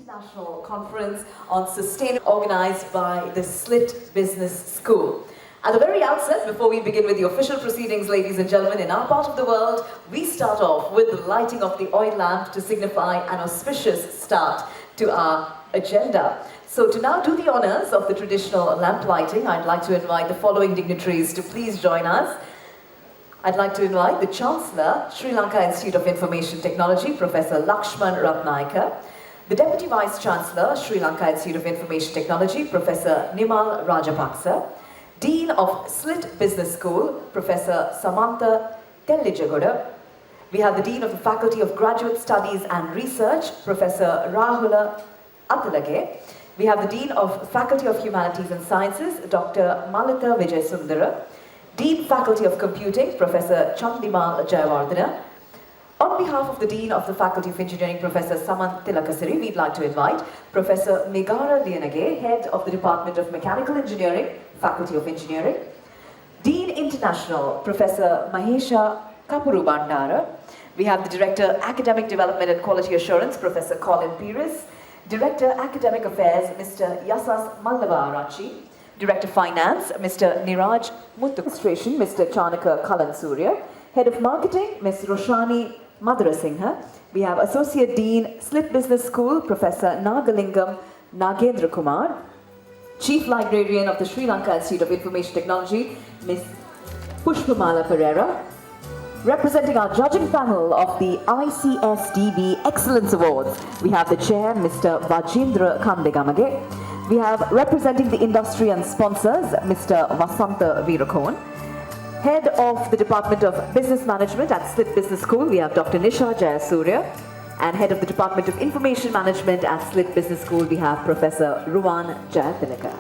International Conference on Sustainability organized by the Slit Business School. At the very outset, before we begin with the official proceedings, ladies and gentlemen, in our part of the world, we start off with the lighting of the oil lamp to signify an auspicious start to our agenda. So to now do the honors of the traditional lamp lighting, I'd like to invite the following dignitaries to please join us. I'd like to invite the Chancellor, Sri Lanka Institute of Information Technology, Professor Lakshman Ratnayaka, the Deputy Vice Chancellor, Sri Lanka Institute of Information Technology, Professor Nimal Rajapaksa, Dean of Slit Business School, Professor Samantha Tellijagoda. We have the Dean of the Faculty of Graduate Studies and Research, Professor Rahula Atalage. We have the Dean of Faculty of Humanities and Sciences, Dr. Malitha Vijayasundara. Dean Faculty of Computing, Professor Chandimal Jayawardena. On behalf of the Dean of the Faculty of Engineering, Professor Samant Tilakasiri, we'd like to invite Professor Megara Dienage, Head of the Department of Mechanical Engineering, Faculty of Engineering. Dean International, Professor Mahesha Kapuru Bandara. We have the Director, Academic Development and Quality Assurance, Professor Colin Pires. Director, Academic Affairs, Mr. Yasas Mallava Arachi. Director Finance, Mr. Niraj Muthu. Administration, Mr. Chanaka Kalan Surya. Head of Marketing, Ms. Roshani Madarasinghe. We have Associate Dean, Slit Business School, Professor Nagalingam Nagendra Kumar. Chief Librarian of the Sri Lanka Institute of Information Technology, Ms. Pushpamala Pereira. Representing our judging panel of the Icsdb Excellence Awards, we have the Chair, Mr. Vajendra Kandegamage. We have representing the industry and sponsors, Mr. Vasanta Veerakon. Head of the Department of Business Management at Slit Business School, we have Dr. Nisha Jayasuriya. And Head of the Department of Information Management at Slit Business School, we have Professor Ruwan Jayatilaka.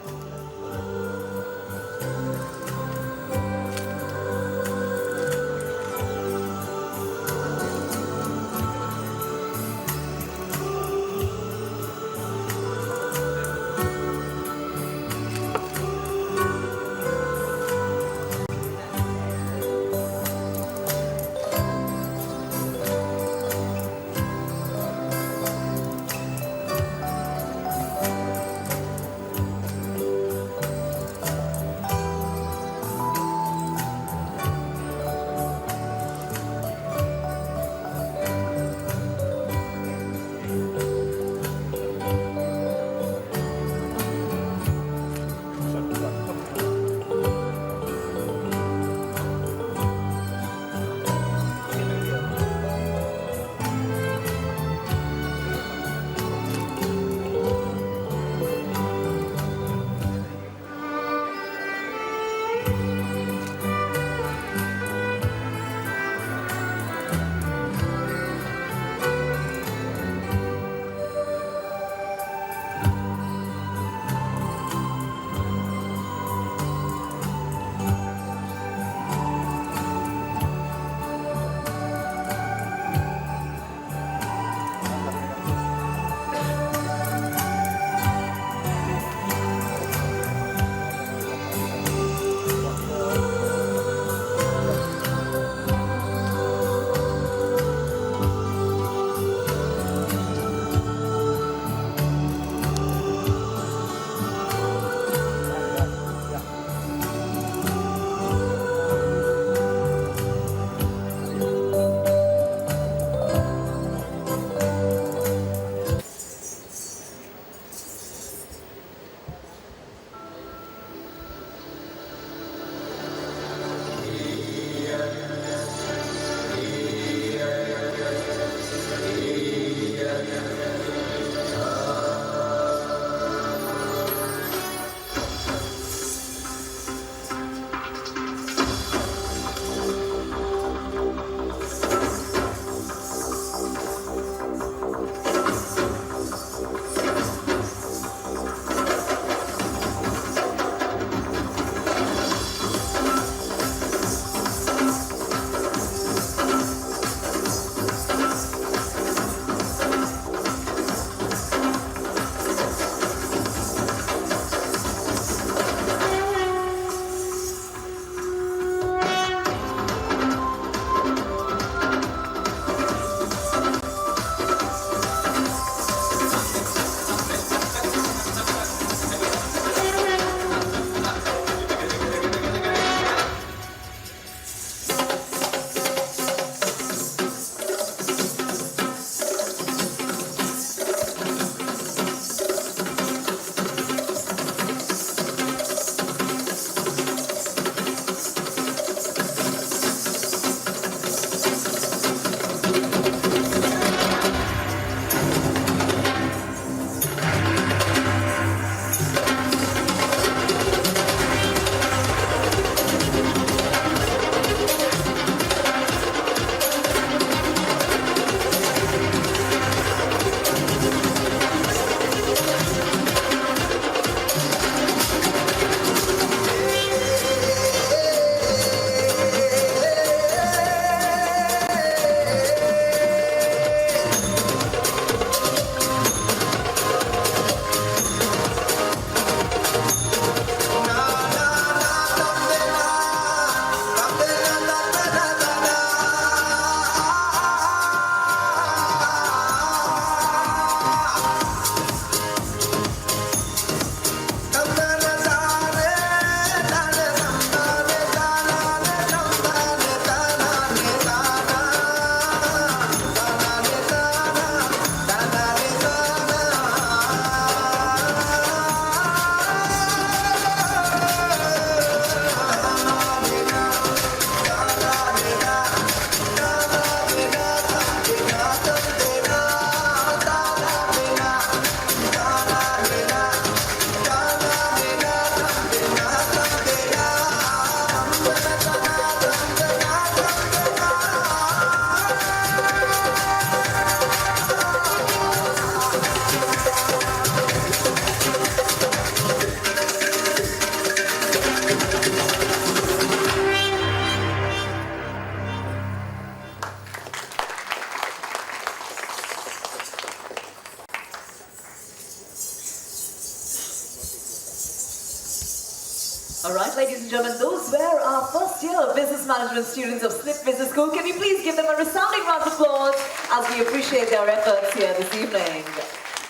All right, ladies and gentlemen, those were our first year business management students of Slip Business School. Can we please give them a resounding round of applause as we appreciate their efforts here this evening?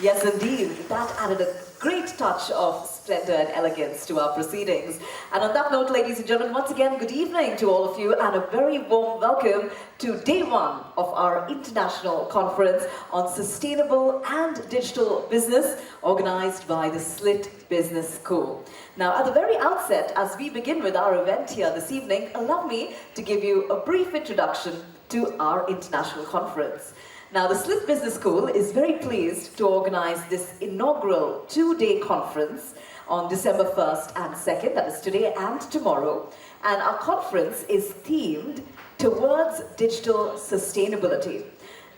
Yes, indeed, that added a great touch of splendor and elegance to our proceedings. And on that note, ladies and gentlemen, once again, good evening to all of you and a very warm welcome to day one of our international conference on sustainable and digital business organized by the Slit Business School. Now, at the very outset, as we begin with our event here this evening, allow me to give you a brief introduction to our international conference. Now, the Slit Business School is very pleased to organize this inaugural two-day conference on December 1st and 2nd, that is today and tomorrow. And our conference is themed towards digital sustainability.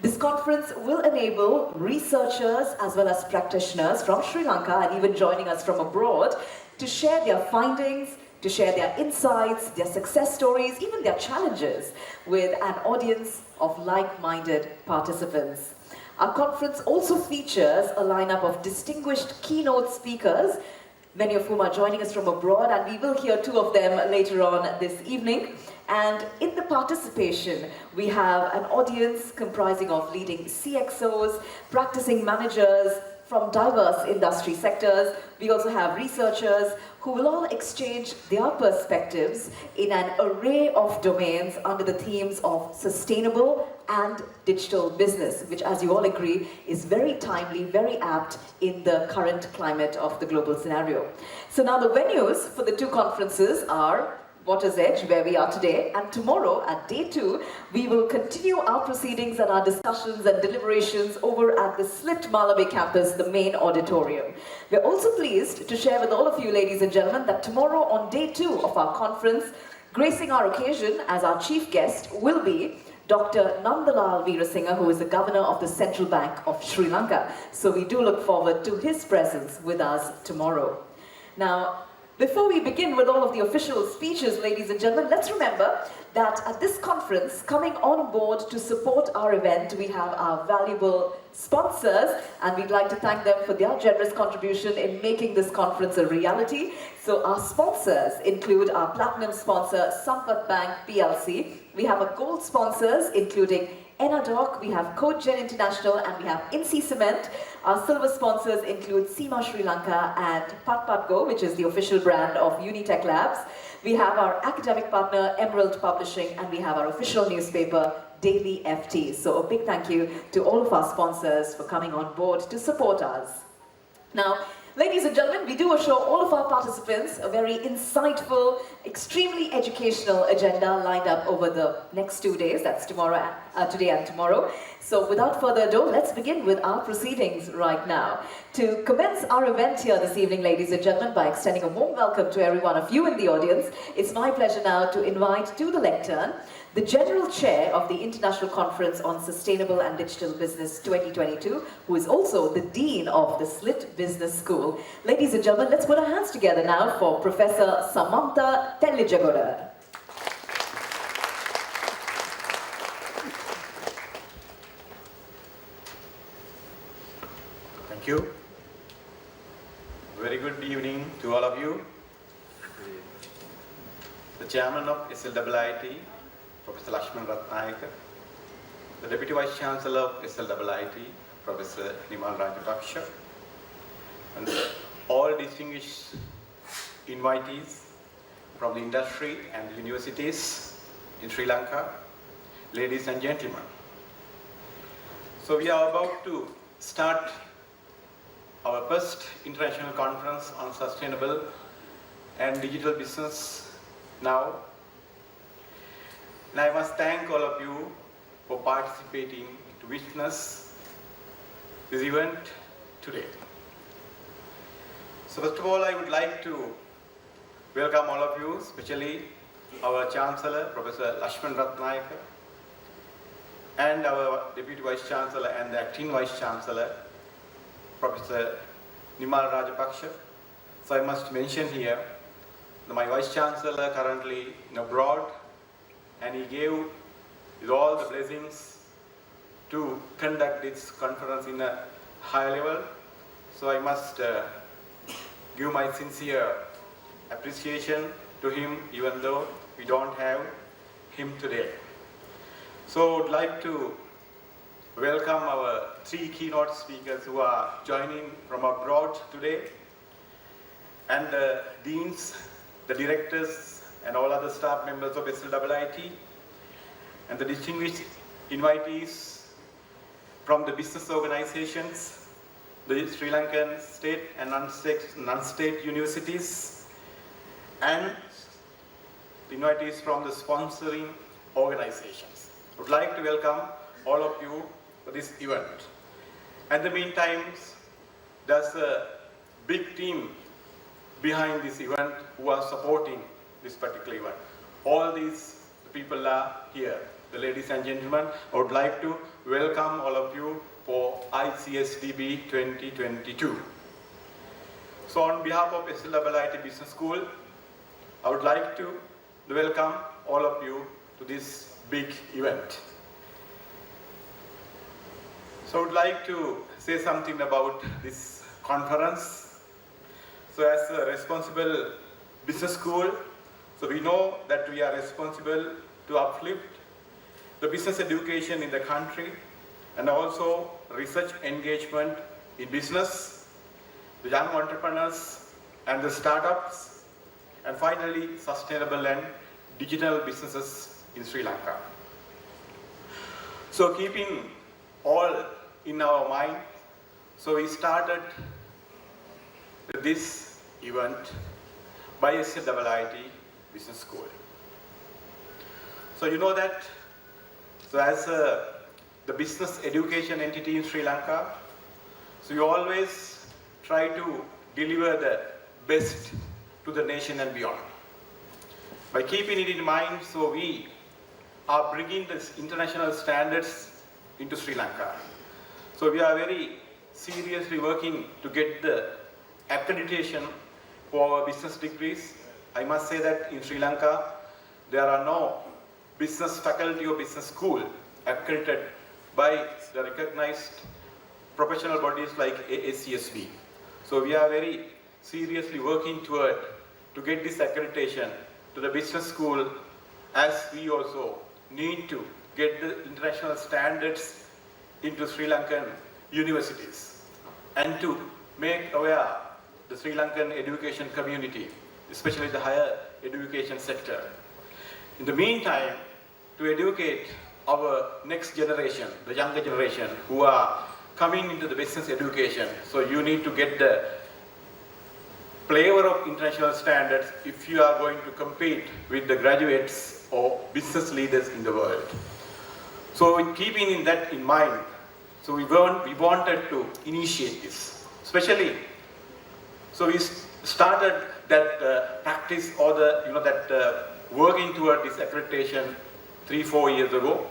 This conference will enable researchers as well as practitioners from Sri Lanka and even joining us from abroad to share their findings, to share their insights, their success stories, even their challenges with an audience of like-minded participants. Our conference also features a lineup of distinguished keynote speakers, many of whom are joining us from abroad, and we will hear two of them later on this evening. And in the participation, we have an audience comprising of leading CXOs, practicing managers from diverse industry sectors. We also have researchers who will all exchange their perspectives in an array of domains under the themes of sustainable and digital business, which, as you all agree, is very timely, very apt in the current climate of the global scenario. So now the venues for the two conferences are Water's Edge, where we are today, and tomorrow at day 2, we will continue our proceedings and our discussions and deliberations over at the Slit Malabay campus, the main auditorium. We're also pleased to share with all of you, ladies and gentlemen, that tomorrow on day 2 of our conference, gracing our occasion as our chief guest will be Dr. Nandalal Veerasinghe, who is the Governor of the Central Bank of Sri Lanka. So we do look forward to his presence with us tomorrow. Now, before we begin with all of the official speeches, ladies and gentlemen, let's remember that at this conference, coming on board to support our event, we have our valuable sponsors, and we'd like to thank them for their generous contribution in making this conference a reality. So our sponsors include our platinum sponsor, Sampat Bank PLC. We have our gold sponsors, including Enadoc, we have Cogen International, and we have Insi Cement. Our silver sponsors include SEMA Sri Lanka and Patpatgo, which is the official brand of Unitech Labs. We have our academic partner, Emerald Publishing, and we have our official newspaper, Daily FT. So a big thank you to all of our sponsors for coming on board to support us. Now, ladies and gentlemen, we do assure all of our participants a very insightful, extremely educational agenda lined up over the next 2 days. That's today and tomorrow. So without further ado, let's begin with our proceedings right now. To commence our event here this evening, ladies and gentlemen, by extending a warm welcome to every one of you in the audience, it's my pleasure now to invite to the lectern the General Chair of the International Conference on Sustainable and Digital Business 2022, who is also the Dean of the Slit Business School. Ladies and gentlemen, let's put our hands together now for Professor Samantha Tellijagoda. Thank you. Very good evening to all of you. The Chairman of SLIIT, Professor Lakshman Ratnayaka, the Deputy Vice Chancellor of SLIIT, Professor Nimal Rajapaksha, and all distinguished invitees from the industry and the universities in Sri Lanka, ladies and gentlemen. So we are about to start our first international conference on sustainable and digital business now. And I must thank all of you for participating to witness this event today. So first of all, I would like to welcome all of you, especially our Chancellor, Professor Lakshman Ratnayaka, and our Deputy Vice Chancellor and the Acting Vice Chancellor, Professor Nimal Rajapaksha. So I must mention here that my Vice Chancellor currently abroad, and he gave with all the blessings to conduct this conference in a high level. So I must give my sincere appreciation to him even though we don't have him today. So I'd like to welcome our 3 keynote speakers who are joining from abroad today, and the deans, the directors, and all other staff members of SLIIT, and the distinguished invitees from the business organizations, the Sri Lankan state and non-state universities, and the invitees from the sponsoring organizations. I would like to welcome all of you for this event. In the meantime, there's a big team behind this event who are supporting this particular event. All these people are here. The ladies and gentlemen, I would like to welcome all of you for Icsdb 2022. So on behalf of SLIIT Business School, I would like to welcome all of you to this big event. So I would like to say something about this conference. So as a responsible business school, so we know that we are responsible to uplift the business education in the country and also research engagement in business, the young entrepreneurs and the startups, and finally sustainable and digital businesses in Sri Lanka. So keeping all in our mind, so we started this event by SLIIT Business School. So you know that, so as the business education entity in Sri Lanka, so you always try to deliver the best to the nation and beyond. By keeping it in mind, so we are bringing this international standards into Sri Lanka. So we are very seriously working to get the accreditation for our business degrees. I must say that in Sri Lanka, there are no business faculty or business school accredited by the recognized professional bodies like Icsdb. So we are very seriously working toward to get this accreditation to the business school, as we also need to get the international standards into Sri Lankan universities and to make aware the Sri Lankan education community, especially the higher education sector. In the meantime, to educate our next generation, the younger generation who are coming into the business education, so you need to get the flavor of international standards if you are going to compete with the graduates or business leaders in the world. So in keeping that in mind, so we wanted to initiate this, especially, so we started that practice or the working toward this accreditation 3-4 years ago,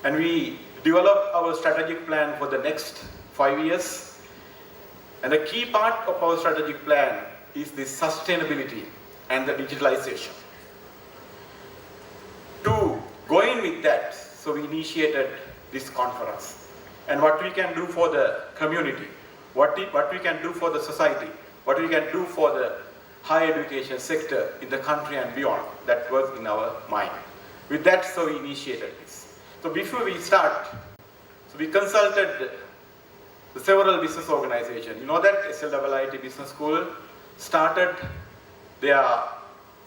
and we developed our strategic plan for the next 5 years. And the key part of our strategic plan is the sustainability and the digitalization. To go in with that, so we initiated this conference. And what we can do for the community, what we can do for the society, what we can do for the higher education sector in the country and beyond, that was in our mind. With that, so we initiated this. So before we start, so we consulted several business organizations. You know that SLIIT Business School started their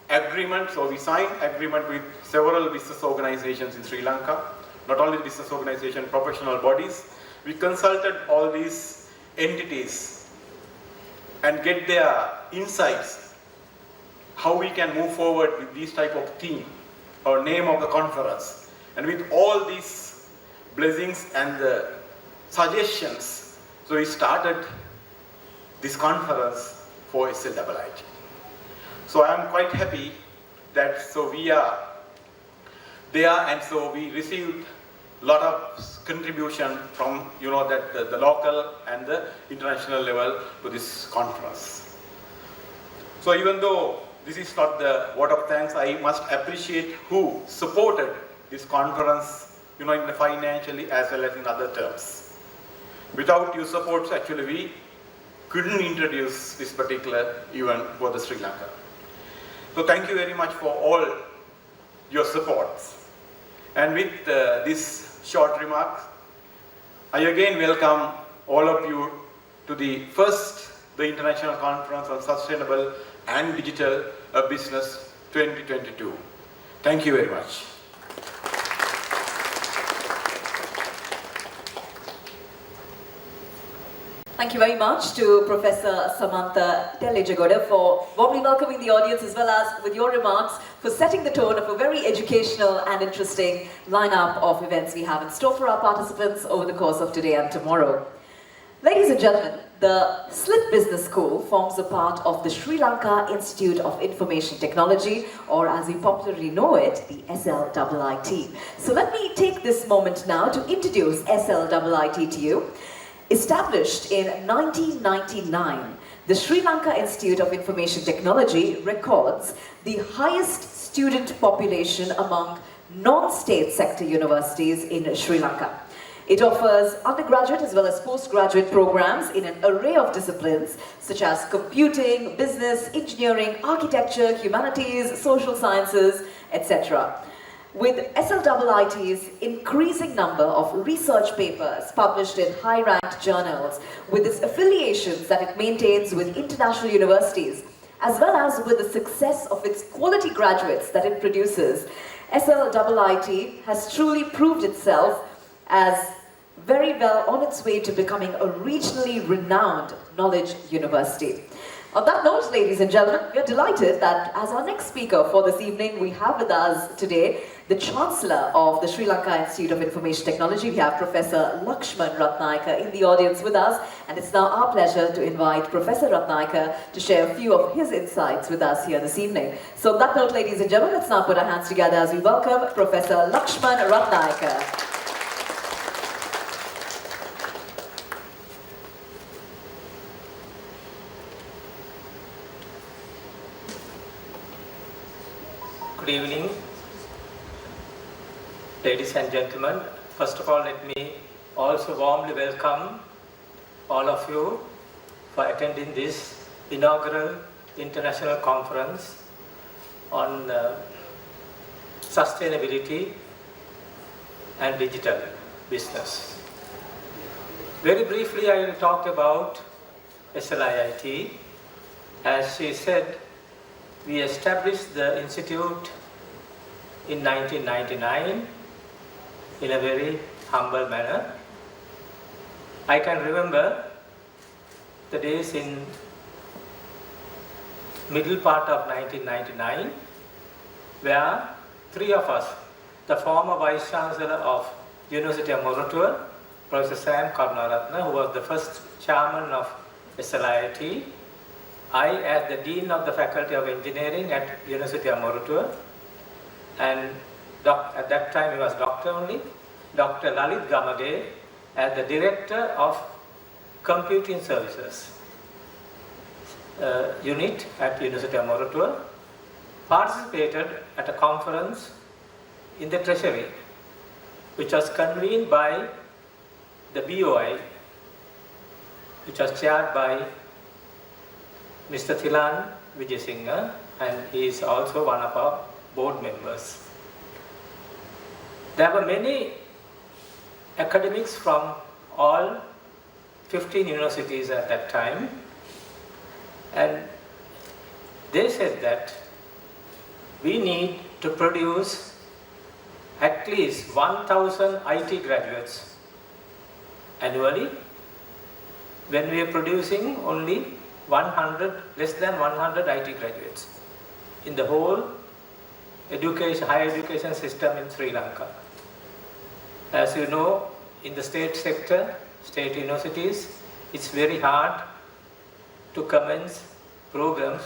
agreement, so we signed agreement with several business organizations in Sri Lanka, not only business organizations, professional bodies. We consulted all these entities and get their insights, how we can move forward with this type of theme or name of the conference. And with all these blessings and the suggestions, so we started this conference for SLIIT. So I am quite happy that so we are there, and so we received a lot of contribution from the local and the international level to this conference. So even though this is not the word of thanks, I must appreciate who supported this conference, in the financially as well as in other terms. Without your support, actually we couldn't introduce this particular event for the Sri Lanka. So thank you very much for all your support. And with this short remark, I again welcome all of you to the International Conference on Sustainable and Digital Business 2022. Thank you very much. Thank you very much to Professor Samantha Telejagoda for warmly welcoming the audience, as well as with your remarks for setting the tone of a very educational and interesting lineup of events we have in store for our participants over the course of today and tomorrow. Ladies and gentlemen, the SLIT Business School forms a part of the Sri Lanka Institute of Information Technology, or as we popularly know it, the SLIT. So let me take this moment now to introduce SLIT to you. Established in 1999, the Sri Lanka Institute of Information Technology records the highest student population among non-state sector universities in Sri Lanka. It offers undergraduate as well as postgraduate programs in an array of disciplines such as computing, business, engineering, architecture, humanities, social sciences, etc. With SLIT's increasing number of research papers published in high-ranked journals, with its affiliations that it maintains with international universities, as well as with the success of its quality graduates that it produces, SLIT has truly proved itself as very well on its way to becoming a regionally renowned knowledge university. On that note, ladies and gentlemen, we are delighted that as our next speaker for this evening, we have with us today the Chancellor of the Sri Lanka Institute of Information Technology. We have Professor Lakshman Ratnayaka in the audience with us, and it's now our pleasure to invite Professor Ratnayaka to share a few of his insights with us here this evening. So on that note, ladies and gentlemen, let's now put our hands together as we welcome Professor Lakshman Ratnayaka. Good evening, ladies and gentlemen. First of all, let me also warmly welcome all of you for attending this inaugural international conference on sustainability and digital business. Very briefly, I will talk about SLIT. As she said, we established the institute in 1999 in a very humble manner. I can remember the days in middle part of 1999 where three of us, the former Vice Chancellor of University of Moratuwa, Professor Sam Karunaratne, who was the first chairman of SLIT, I, as the Dean of the Faculty of Engineering at University of Moratuwa, and at that time he was doctor only, Dr. Lalit Gamage, as the Director of Computing Services unit at University of Moratuwa, participated at a conference in the Treasury, which was convened by the BOI, which was chaired by Mr. Thilan Vijayasinghe, and he is also one of our board members. There were many academics from all 15 universities at that time, and they said that we need to produce at least 1,000 IT graduates annually, when we are producing only less than 100 IT graduates in the whole higher education system in Sri Lanka. As you know, in the state sector, state universities, it's very hard to commence programs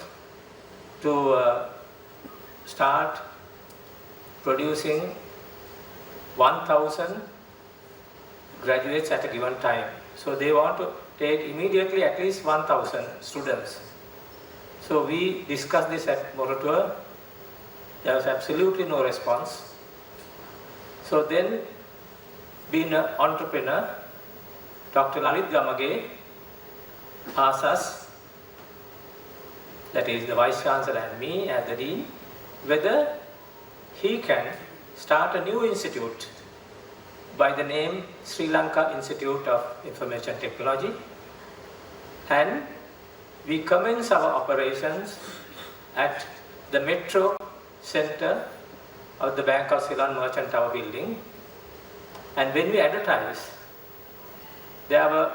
to start producing 1,000 graduates at a given time. So they want to take immediately at least 1,000 students. So we discussed this at Moratuwa. There was absolutely no response. So then, being an entrepreneur, Dr. Lalit Gamage asked us, that is the Vice Chancellor and me as the Dean, whether he can start a new institute by the name Sri Lanka Institute of Information Technology, and we commence our operations at the Metro Center of the Bank of Ceylon Merchant Tower building. And when we advertised, there were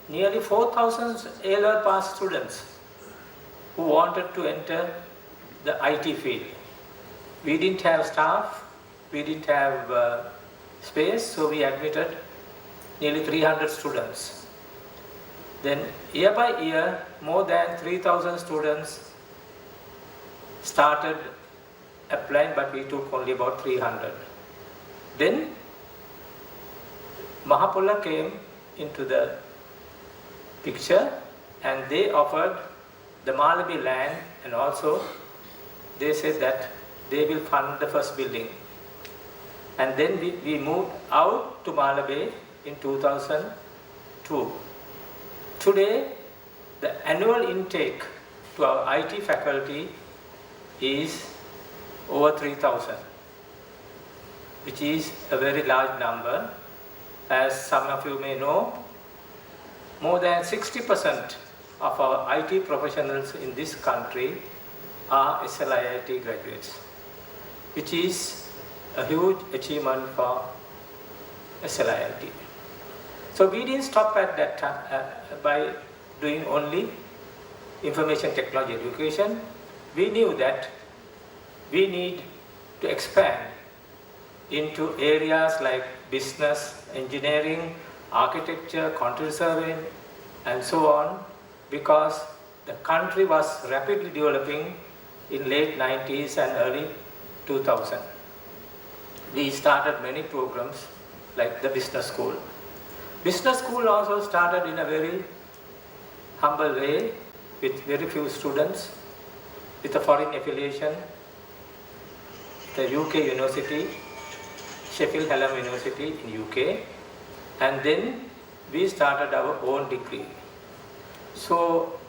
nearly 4,000 A-level pass students who wanted to enter the IT field. We didn't have staff, we didn't have space, so we admitted nearly 300 students. Then year by year, more than 3,000 students started applying, but we took only about 300. Then Mahapula came into the picture and they offered the Malabi land, and also they said that they will fund the first building. And then we moved out to Malabi in 2002. Today, the annual intake to our IT faculty is over 3,000, which is a very large number. As some of you may know, more than 60% of our IT professionals in this country are SLIIT graduates, which is a huge achievement for SLIIT. So we didn't stop at that time by doing only information technology education. We knew that we need to expand into areas like business, engineering, architecture, quantity surveying, and so on, because the country was rapidly developing in late 90s and early 2000. We started many programs like the business school. Business school also started in a very humble way with very few students, with a foreign affiliation, the UK University, Sheffield Hallam University in UK, and then we started our own degree. So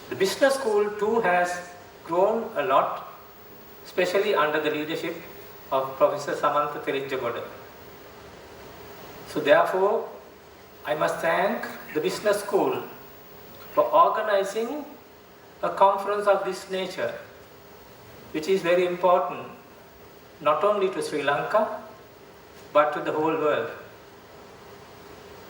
the business school too has grown a lot, especially under the leadership of Professor Samantha Telijjagoda. So therefore, I must thank the business school for organizing a conference of this nature, which is very important not only to Sri Lanka, but to the whole world.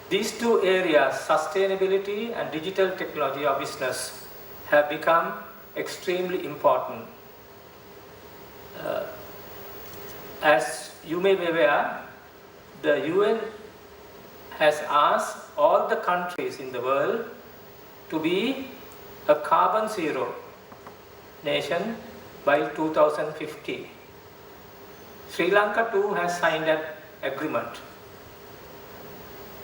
These two areas, sustainability and digital technology of business, have become extremely important. As you may be aware, the UN has asked all the countries in the world to be a carbon zero nation by 2050. Sri Lanka too has signed that agreement.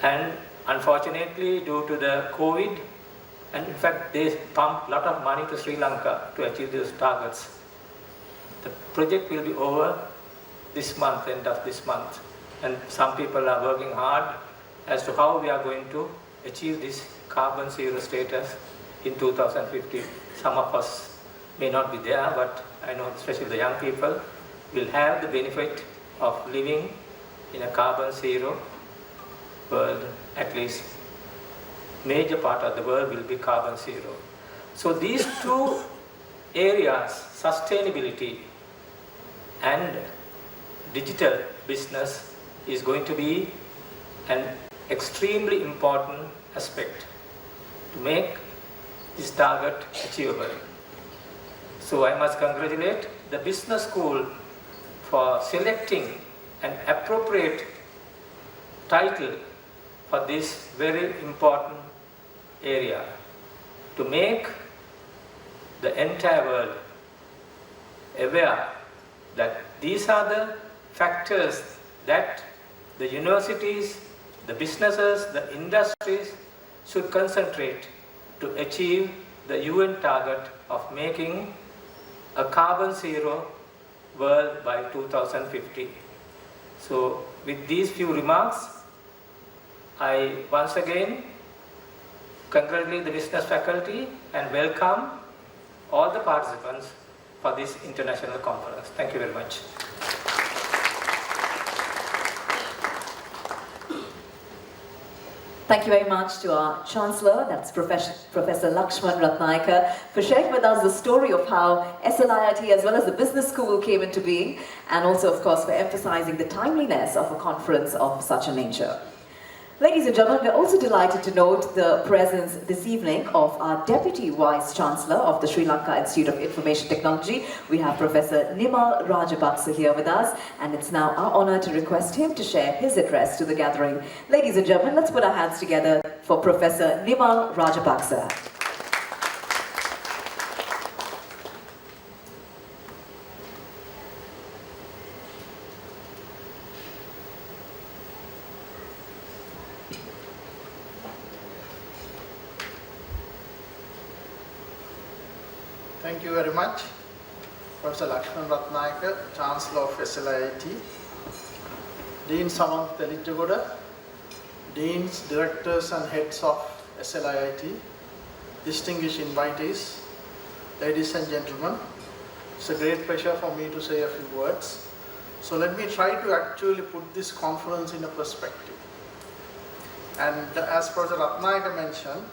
And unfortunately, due to the COVID, and in fact they pumped a lot of money to Sri Lanka to achieve those targets. The project will be over this month, end of this month. And some people are working hard as to how we are going to achieve this carbon zero status in 2050. Some of us may not be there, but I know especially the young people will have the benefit of living in a carbon zero world. At least major part of the world will be carbon zero. So these two areas, sustainability and digital business, is going to be an extremely important aspect to make this target achievable. So I must congratulate the business school for selecting an appropriate title for this very important area, to make the entire world aware that these are the factors that the universities, the businesses, the industries should concentrate to achieve the UN target of making a carbon zero world by 2050. So with these few remarks, I once again congratulate the business faculty and welcome all the participants for this international conference. Thank you very much. Thank you very much to our Chancellor, that's Professor Lakshman Ratnayaka, for sharing with us the story of how SLIIT as well as the business school came into being, and also, of course, for emphasizing the timeliness of a conference of such a nature. Ladies and gentlemen, we're also delighted to note the presence this evening of our Deputy Vice Chancellor of the Sri Lanka Institute of Information Technology. We have Professor Nimal Rajapaksa here with us, and it's now our honor to request him to share his address to the gathering. Ladies and gentlemen, let's put our hands together for Professor Nimal Rajapaksa. Thank you very much, Professor Lakshman Ratnayaka, Chancellor of SLIIT, Dean Samantha Telijjagoda, Deans, Directors and Heads of SLIIT, distinguished invitees, ladies and gentlemen. It's a great pleasure for me to say a few words. So let me try to actually put this conference in a perspective. And as Professor Ratnayaka mentioned,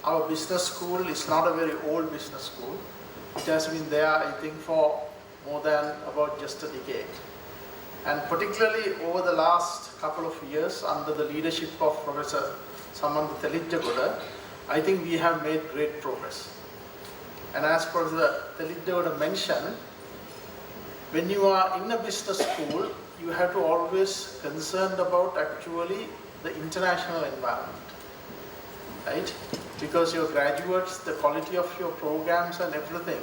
our business school is not a very old business school. It has been there, I think, for more than about just a decade. And particularly over the last couple of years, under the leadership of Professor Samantha Telijjagoda, I think we have made great progress. And as Professor Telijjagoda mentioned, when you are in a business school, you have to always concerned about actually the international environment, right? Because your graduates, the quality of your programs and everything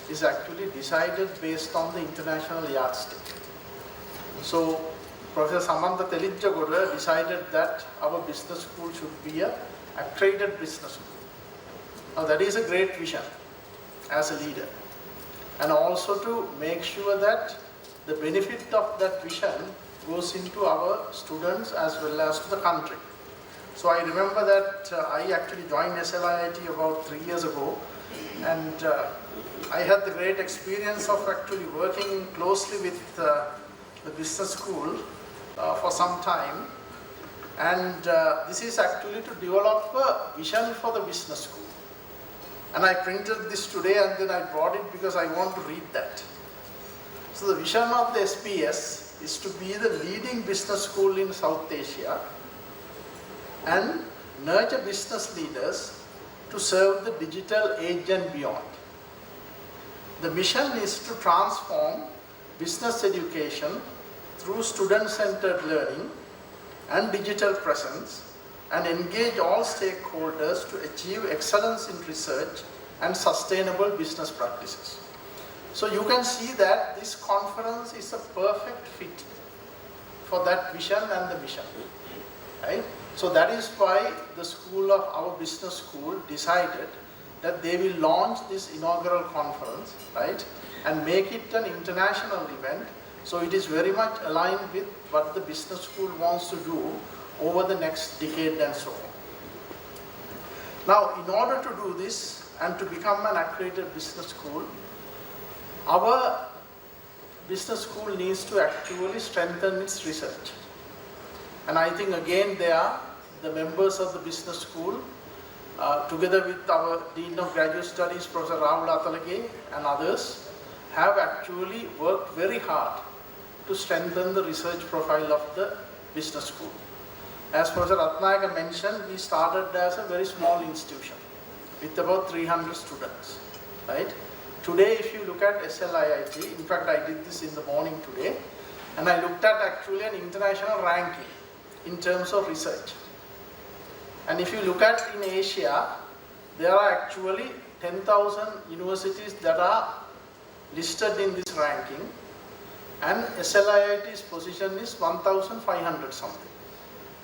is actually decided based on the international yardstick. So Professor Samantha Telijjagoda decided that our business school should be an accredited business school. Now that is a great vision as a leader, and also to make sure that the benefit of that vision goes into our students as well as to the country. So I remember that I actually joined SLIIT about 3 years ago, and I had the great experience of actually working closely with the business school for some time, and this is actually to develop a vision for the business school. And I printed this today and then I brought it because I want to read that. So the vision of the SPS is to be the leading business school in South Asia and nurture business leaders to serve the digital age and beyond. The mission is to transform business education through student-centered learning and digital presence and engage all stakeholders to achieve excellence in research and sustainable business practices. So you can see that this conference is a perfect fit for that vision and the mission, right? So that is why the school of our business school decided that they will launch this inaugural conference, right, and make it an international event. So it is very much aligned with what the business school wants to do over the next decade and so on. Now, in order to do this and to become an accredited business school, our business school needs to actually strengthen its research. And I think again the members of the business school, together with our Dean of Graduate Studies, Professor Rahul Atalage and others, have actually worked very hard to strengthen the research profile of the business school. As Professor Ratnayaka mentioned, we started as a very small institution with about 300 students, right? Today, if you look at SLIIT, in fact I did this in the morning today, and I looked at actually an international ranking in terms of research. And if you look at in Asia, there are actually 10,000 universities that are listed in this ranking, and SLIIT's position is 1,500 something.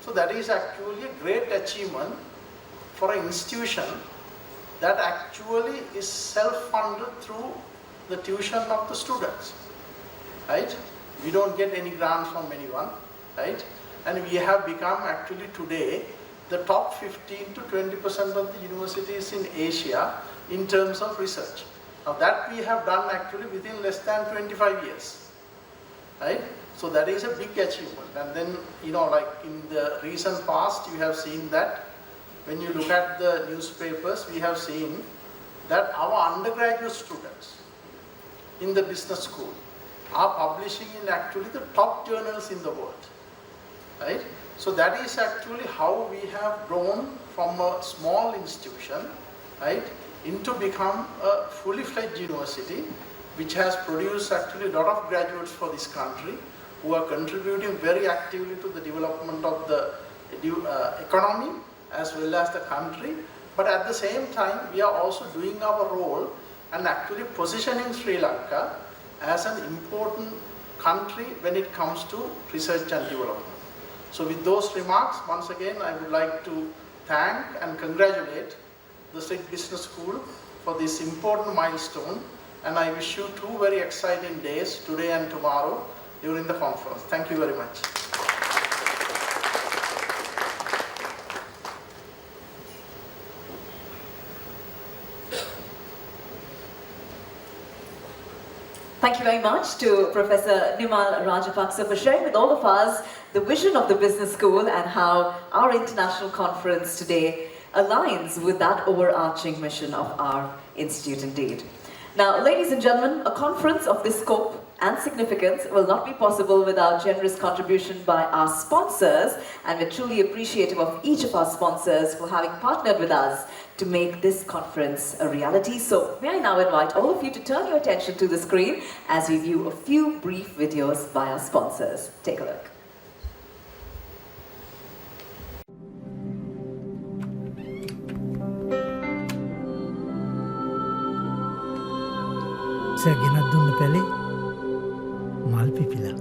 So that is actually a great achievement for an institution that actually is self-funded through the tuition of the students, right? We don't get any grants from anyone, right? And we have become actually today the top 15 to 20% of the universities in Asia in terms of research. Now that we have done actually within less than 25 years, right? So that is a big achievement. And then, like in the recent past, you have seen that when you look at the newspapers, we have seen that our undergraduate students in the business school are publishing in actually the top journals in the world, right? So that is actually how we have grown from a small institution, right, into become a fully fledged university, which has produced actually a lot of graduates for this country who are contributing very actively to the development of the economy as well as the country. But at the same time, we are also doing our role and actually positioning Sri Lanka as an important country when it comes to research and development. So with those remarks, once again, I would like to thank and congratulate the State Business School for this important milestone, and I wish you 2 very exciting days, today and tomorrow, during the conference. Thank you very much. Thank you very much to Professor Nimal Rajapaksa for sharing with all of us the vision of the business school and how our international conference today aligns with that overarching mission of our institute indeed. Now, ladies and gentlemen, a conference of this scope and significance will not be possible without generous contribution by our sponsors, and we're truly appreciative of each of our sponsors for having partnered with us to make this conference a reality. So may I now invite all of you to turn your attention to the screen as we view a few brief videos by our sponsors. Take a look. Sir, ගෙනත් දුන්න පැලේ මල් පිපිලා.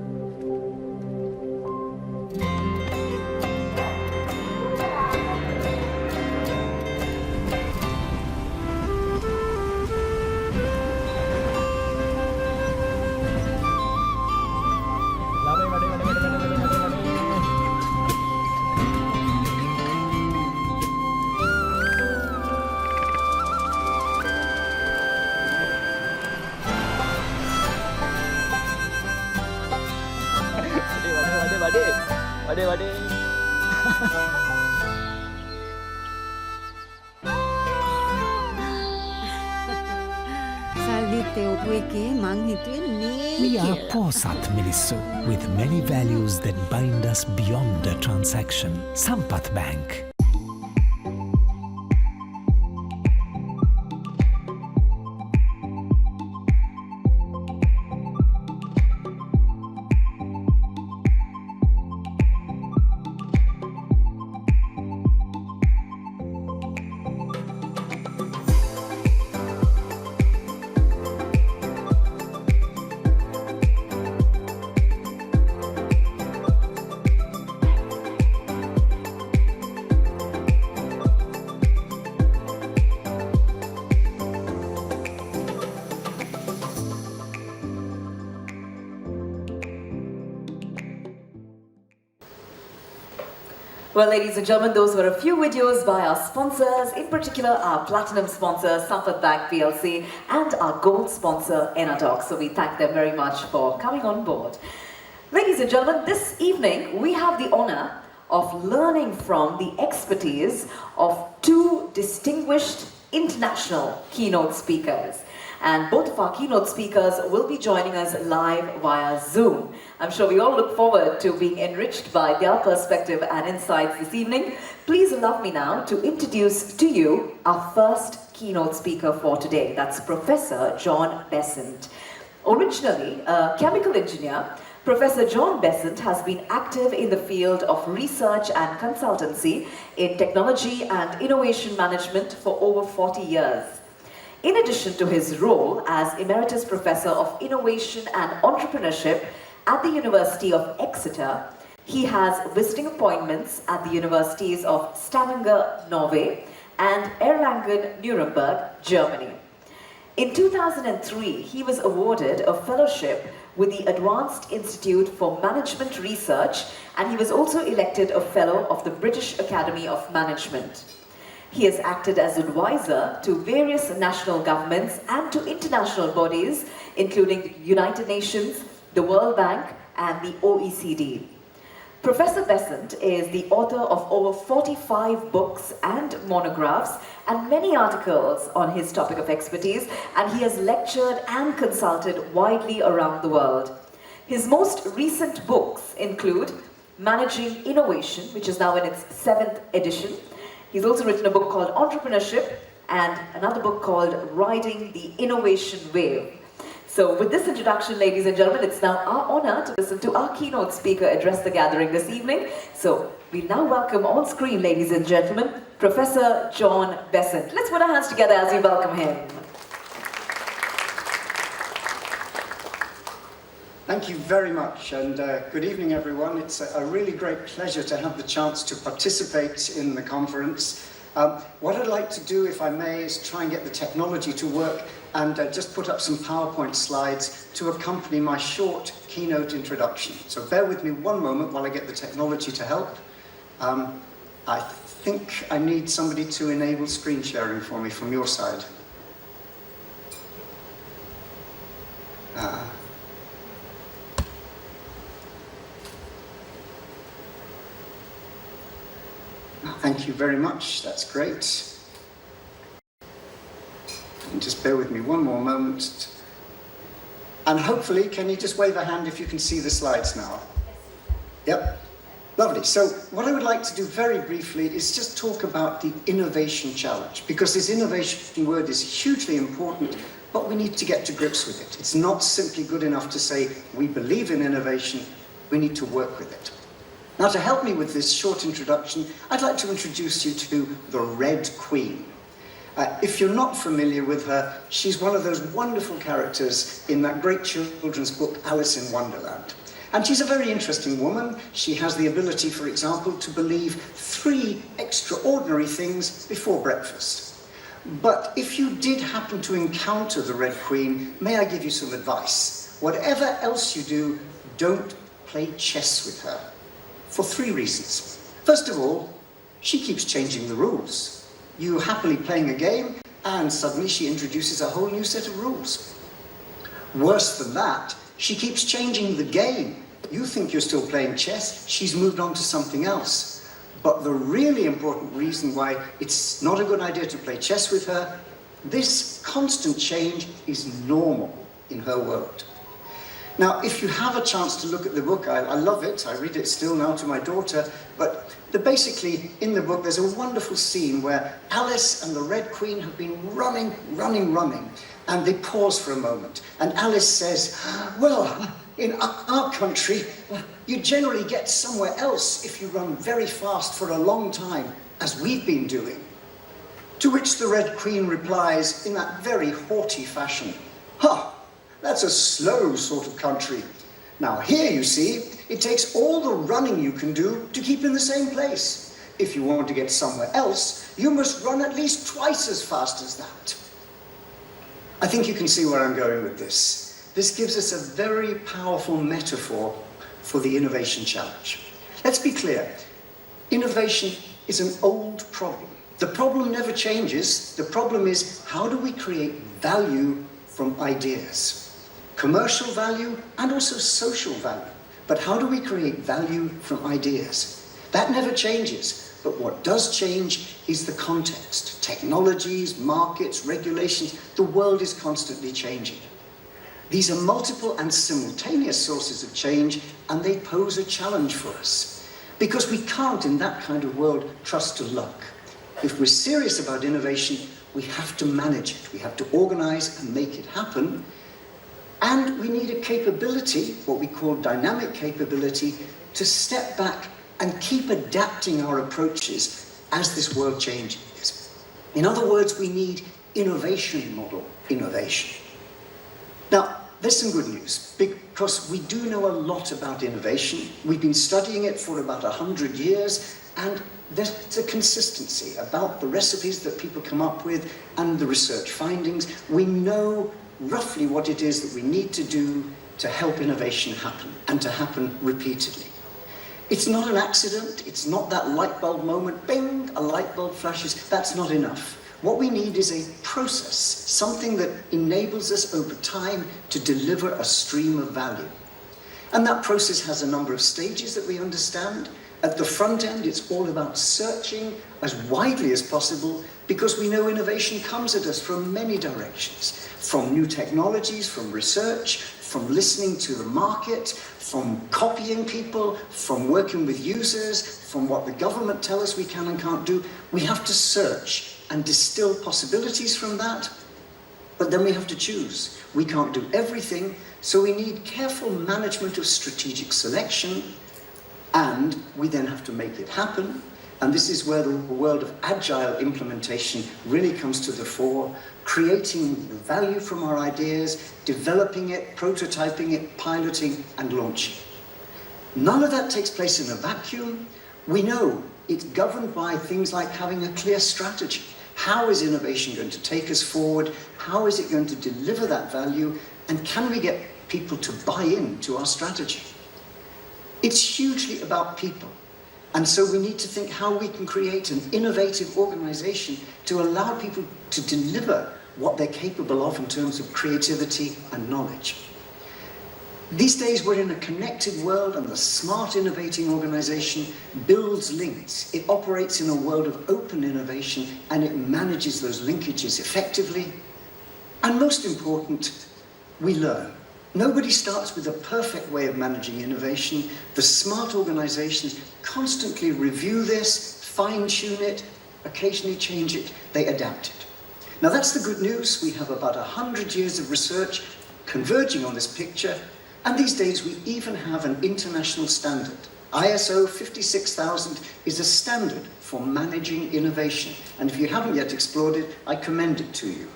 We are පෝසත් මිනිස්සු with many values that bind us beyond a transaction. Sampath Bank. Well, ladies and gentlemen, those were a few videos by our sponsors, in particular our platinum sponsor, Sampath Bank PLC, and our gold sponsor, Enadoc. So we thank them very much for coming on board. Ladies and gentlemen, this evening we have the honor of learning from the expertise of 2 distinguished international keynote speakers. And both of our keynote speakers will be joining us live via Zoom. I'm sure we all look forward to being enriched by their perspective and insights this evening. Please allow me now to introduce to you our first keynote speaker for today. That's Professor John Besant. Originally a chemical engineer, Professor John Besant has been active in the field of research and consultancy in technology and innovation management for over 40 years. In addition to his role as Emeritus Professor of Innovation and Entrepreneurship at the University of Exeter, he has visiting appointments at the universities of Stavanger, Norway, and Erlangen, Nuremberg, Germany. In 2003, he was awarded a fellowship with the Advanced Institute for Management Research, and he was also elected a Fellow of the British Academy of Management. He has acted as advisor to various national governments and to international bodies, including the United Nations, the World Bank, and the OECD. Professor Besant is the author of over 45 books and monographs and many articles on his topic of expertise, and he has lectured and consulted widely around the world. His most recent books include Managing Innovation, which is now in its 7th edition. He's also written a book called Entrepreneurship and another book called Riding the Innovation Wave. So with this introduction, ladies and gentlemen, it's now our honor to listen to our keynote speaker address the gathering this evening. So we now welcome on screen, ladies and gentlemen, Professor John Besant. Let's put our hands together as we welcome him. Thank you very much, and good evening, everyone. It's a really great pleasure to have the chance to participate in the conference. What I'd like to do, if I may, is try and get the technology to work and just put up some PowerPoint slides to accompany my short keynote introduction. So bear with me one moment while I get the technology to help. I think I need somebody to enable screen sharing for me from your side. Thank you very much, that's great. And just bear with me one more moment. And hopefully, can you just wave a hand if you can see the slides now? Yep, lovely. So what I would like to do very briefly is just talk about the innovation challenge, because this innovation word is hugely important, but we need to get to grips with it. It's not simply good enough to say we believe in innovation, we need to work with it. Now, to help me with this short introduction, I'd like to introduce you to the Red Queen. If you're not familiar with her, she's one of those wonderful characters in that great children's book, Alice in Wonderland. And she's a very interesting woman. She has the ability, for example, to believe 3 extraordinary things before breakfast. But if you did happen to encounter the Red Queen, may I give you some advice? Whatever else you do, don't play chess with her. For 3 reasons. First of all, she keeps changing the rules. You're happily playing a game, and suddenly she introduces a whole new set of rules. Worse than that, she keeps changing the game. You think you're still playing chess, she's moved on to something else. But the really important reason why it's not a good idea to play chess with her, this constant change is normal in her world. Now, if you have a chance to look at the book, I love it. I read it still now to my daughter. But basically, in the book, there's a wonderful scene where Alice and the Red Queen have been running. And they pause for a moment. And Alice says, well, in our country, you generally get somewhere else if you run very fast for a long time, as we've been doing. To which the Red Queen replies in that very haughty fashion, "Ha! That's a slow sort of country. Now here, you see, it takes all the running you can do to keep in the same place. If you want to get somewhere else, you must run at least twice as fast as that." I think you can see where I'm going with this. This gives us a very powerful metaphor for the innovation challenge. Let's be clear. Innovation is an old problem. The problem never changes. The problem is, how do we create value from ideas? Commercial value and also social value. But how do we create value from ideas? That never changes. But what does change is the context. Technologies, markets, regulations, the world is constantly changing. These are multiple and simultaneous sources of change, and they pose a challenge for us. Because we can't, in that kind of world, trust to luck. If we're serious about innovation, we have to manage it. We have to organize and make it happen. And we need a capability, what we call dynamic capability, to step back and keep adapting our approaches as this world changes. In other words, we need innovation model innovation. Now, there's some good news, because we do know a lot about innovation. We've been studying it for about 100 years, and there's a consistency about the recipes that people come up with and the research findings. We know roughly what it is that we need to do to help innovation happen, and to happen repeatedly. It's not an accident, it's not that light bulb moment, bing, a light bulb flashes, that's not enough. What we need is a process, something that enables us over time to deliver a stream of value. And that process has a number of stages that we understand. At the front end, it's all about searching as widely as possible, because we know innovation comes at us from many directions, from new technologies, from research, from listening to the market, from copying people, from working with users, from what the government tell us we can and can't do. We have to search and distill possibilities from that, but then we have to choose. We can't do everything, so we need careful management of strategic selection, and we then have to make it happen. And this is where the world of agile implementation really comes to the fore, creating value from our ideas, developing it, prototyping it, piloting, and launching. None of that takes place in a vacuum. We know it's governed by things like having a clear strategy. How is innovation going to take us forward? How is it going to deliver that value? And can we get people to buy into our strategy? It's hugely about people. And so we need to think how we can create an innovative organization to allow people to deliver what they're capable of in terms of creativity and knowledge. These days we're in a connected world, and the smart innovating organization builds links. It operates in a world of open innovation, and it manages those linkages effectively. And most important, we learn. Nobody starts with a perfect way of managing innovation. The smart organizations constantly review this, fine-tune it, occasionally change it, they adapt it. Now that's the good news. We have about 100 years of research converging on this picture, and these days we even have an international standard. ISO 56000 is a standard for managing innovation, and if you haven't yet explored it, I commend it to you.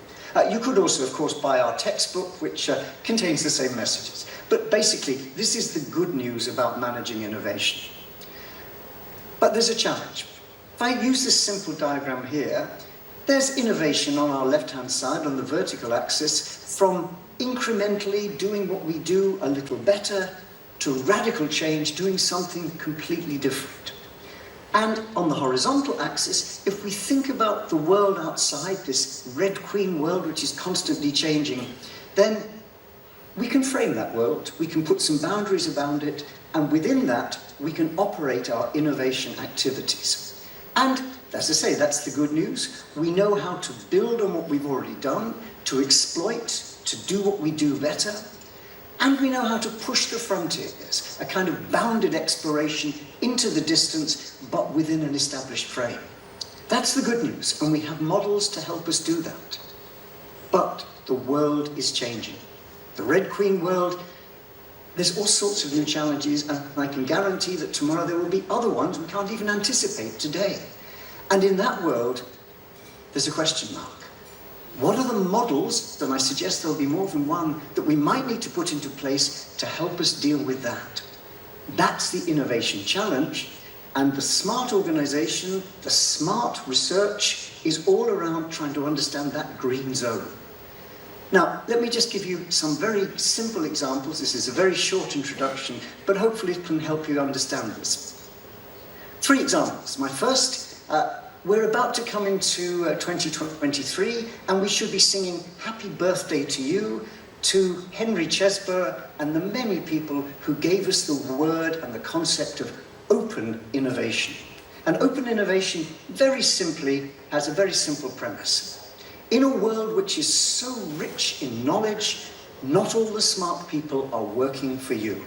You could also, of course, buy our textbook, which contains the same messages. But basically, this is the good news about managing innovation. But there's a challenge. If I use this simple diagram here, there's innovation on our left-hand side, on the vertical axis, from incrementally doing what we do a little better, to radical change, doing something completely different. And on the horizontal axis, if we think about the world outside, this Red Queen world which is constantly changing, then we can frame that world, we can put some boundaries around it, and within that, we can operate our innovation activities. And as I say, that's the good news. We know how to build on what we've already done, to exploit, to do what we do better, and we know how to push the frontiers, a kind of bounded exploration into the distance, but within an established frame. That's the good news, and we have models to help us do that. But the world is changing. The Red Queen world, there's all sorts of new challenges, and I can guarantee that tomorrow there will be other ones we can't even anticipate today. And in that world, there's a question mark. What are the models, and I suggest there'll be more than one, that we might need to put into place to help us deal with that? That's the innovation challenge, and the smart organization, the smart research is all around trying to understand that green zone. Now, let me just give you some very simple examples. This is a very short introduction, but hopefully it can help you understand this. 3 examples. My first, we're about to come into 2023, and we should be singing Happy Birthday to You, to Henry Chesborough and the many people who gave us the word and the concept of open innovation. And open innovation, very simply, has a very simple premise. In a world which is so rich in knowledge, not all the smart people are working for you.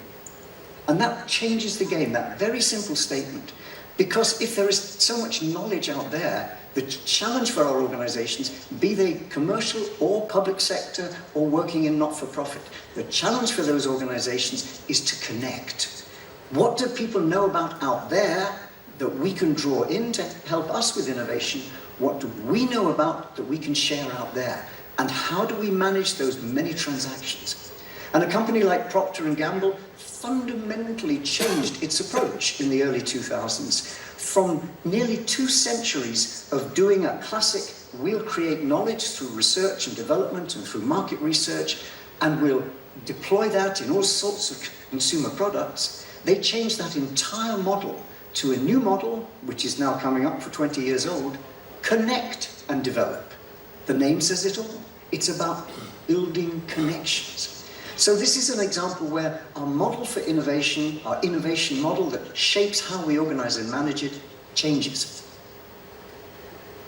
And that changes the game, that very simple statement. Because if there is so much knowledge out there, the challenge for our organizations, be they commercial or public sector or working in not-for-profit, the challenge for those organizations is to connect. What do people know about out there that we can draw in to help us with innovation? What do we know about that we can share out there? And how do we manage those many transactions? And a company like Procter & Gamble fundamentally changed its approach in the early 2000s. From nearly 2 centuries of doing a classic, we'll create knowledge through research and development and through market research, and we'll deploy that in all sorts of consumer products, they changed that entire model to a new model, which is now coming up for 20 years old, connect and develop. The name says it all. It's about building connections. So this is an example where our model for innovation, our innovation model that shapes how we organize and manage it, changes.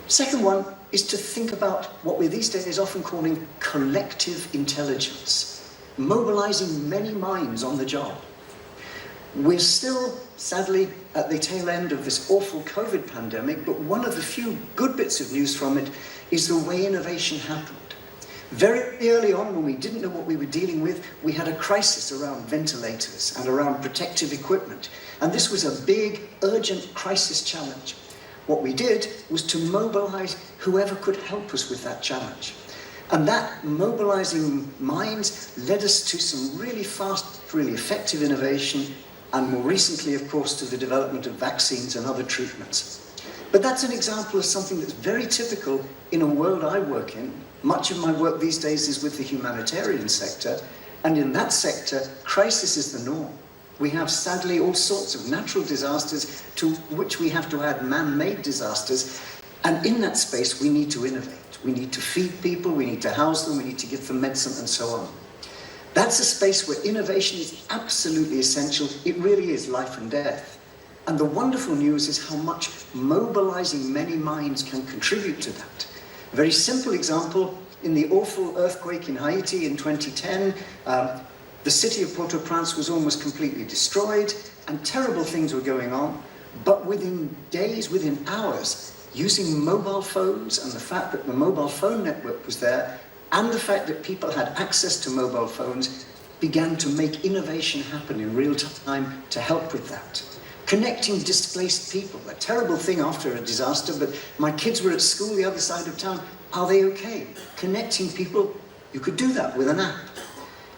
Second one is to think about what we're these days often calling collective intelligence, mobilizing many minds on the job. We're still, sadly, at the tail end of this awful COVID pandemic, but one of the few good bits of news from it is the way innovation happened. Very early on, when we didn't know what we were dealing with, we had a crisis around ventilators and around protective equipment. And this was a big, urgent crisis challenge. What we did was to mobilize whoever could help us with that challenge. And that mobilizing minds led us to some really fast, really effective innovation, and more recently, of course, to the development of vaccines and other treatments. But that's an example of something that's very typical in a world I work in. Much of my work these days is with the humanitarian sector, and in that sector, crisis is the norm. We have, sadly, all sorts of natural disasters to which we have to add man-made disasters, and in that space, we need to innovate. We need to feed people, we need to house them, we need to give them medicine, and so on. That's a space where innovation is absolutely essential. It really is life and death. And the wonderful news is how much mobilizing many minds can contribute to that. A very simple example, in the awful earthquake in Haiti in 2010, the city of Port-au-Prince was almost completely destroyed, and terrible things were going on. But within days, within hours, using mobile phones and the fact that the mobile phone network was there, and the fact that people had access to mobile phones, began to make innovation happen in real time to help with that. Connecting displaced people, a terrible thing after a disaster, but my kids were at school the other side of town. Are they okay? Connecting people, you could do that with an app.